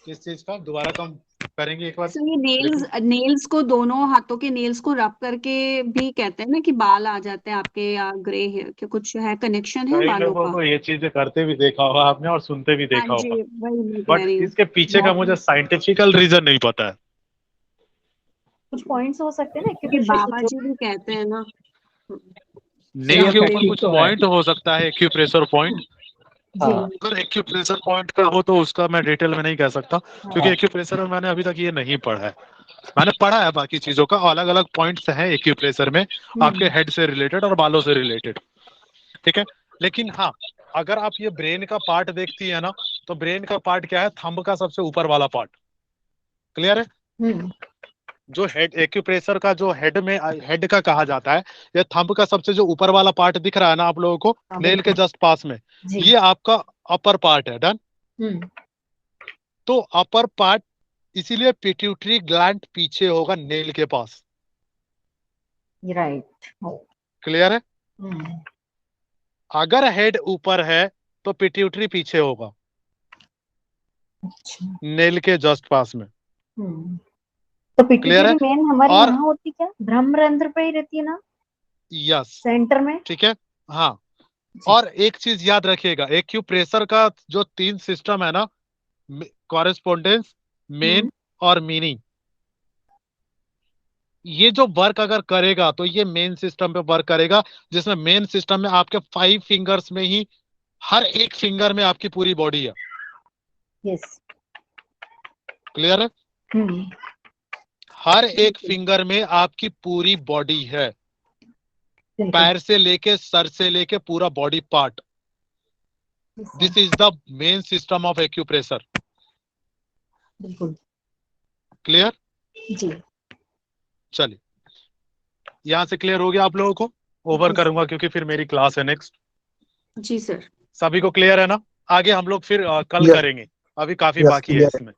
किस चीज का दोबारा कम करेंगे एक बार? सर ये नेल्स रिपीट। नेल्स को, दोनों हाथों के नेल्स को रब करके भी कहते हैं ना कि बाल आ जाते हैं आपके, या ग्रे हेयर के, कुछ है कनेक्शन है कई बालों लोगों का? को ये चीजें करते भी देखा होगा आपने और सुनते भी हाँ देखा जी, होगा, वही मैं कह बट रही हूँ। इसके पीछे का मुझे साइंटिफिकल रीजन नहीं पता है। कुछ पॉइंट्स हो सकते हैं ना क्योंकि एक्यूप्रेशर बाबा के जो। जी भी कहते हैं ना। नेल के ऊपर रामदेव। कुछ तो है। पॉइंट हो सकता है, एक्यूप्रेशर पॉइंट। जी हाँ अगर एक्यूप्रेशर पॉइंट का हो तो उसका मैं डिटेल में नहीं कह सकता, क्योंकि एक्यूप्रेशर में मैंने अभी तक ये नहीं पढ़ा है। मैंने पढ़ा है बाकी चीजों का, अलग अलग पॉइंट्स हैं एक्यूप्रेशर में, आपके हेड से रिलेटेड और बालों से रिलेटेड, ठीक है। लेकिन हाँ, अगर आप ये ब्रेन का पार्ट देखती है ना, तो ब्रेन का पार्ट क्या है, थंब का सबसे ऊपर वाला पार्ट। क्लियर है? हम्म जो हेड एक्यूप्रेशर का जो हेड में हेड का कहा जाता है, ये थंब का सबसे जो ऊपर वाला पार्ट दिख रहा है ना आप लोगों को, हाँ नेल के बिल्कुल जस्ट पास में, जी। ये आपका अपर पार्ट है। डन? हम्म तो अपर पार्ट, इसीलिए पिट्यूटरी ग्लैंड पीछे होगा नेल के पास। राइट। क्लियर है? हम्म अगर हेड ऊपर है तो पिट्यूटरी पीछे होगा, अच्छा। नेल के जस्ट पास में। तो क्लियर पिट्यूटरी है? मेन हमारी और वहां होती क्या, ब्रह्मरंध्र पे ही रहती है ना, यस, सेंटर में। ठीक है, हाँ। जी और एक चीज याद रखिएगा, एक्यूप्रेशर का जो 3 सिस्टम है ना, कॉरेस्पोंडेंस, हम्म मेन और मीनिंग, ये जो वर्क अगर करेगा तो ये मेन सिस्टम पे वर्क करेगा, जिसमें मेन सिस्टम में आपके 5 फिंगर्स में ही, हर एक फिंगर में आपकी पूरी बॉडी है। यस। क्लियर है? हम्म हर एक फिंगर में आपकी पूरी बॉडी है, बिल्कुल। पैर से लेके सर से लेके पूरा body part. This is the main system of acupressure. बिल्कुल क्लियर? जी। चलिए, यहां से क्लियर हो गया आप लोगों को? ओवर जी करूंगा क्योंकि फिर मेरी क्लास है नेक्स्ट। जी सर। सभी को क्लियर है ना? आगे हम लोग फिर कल Yes, करेंगे, अभी काफी yes, बाकी है clear. इसमें।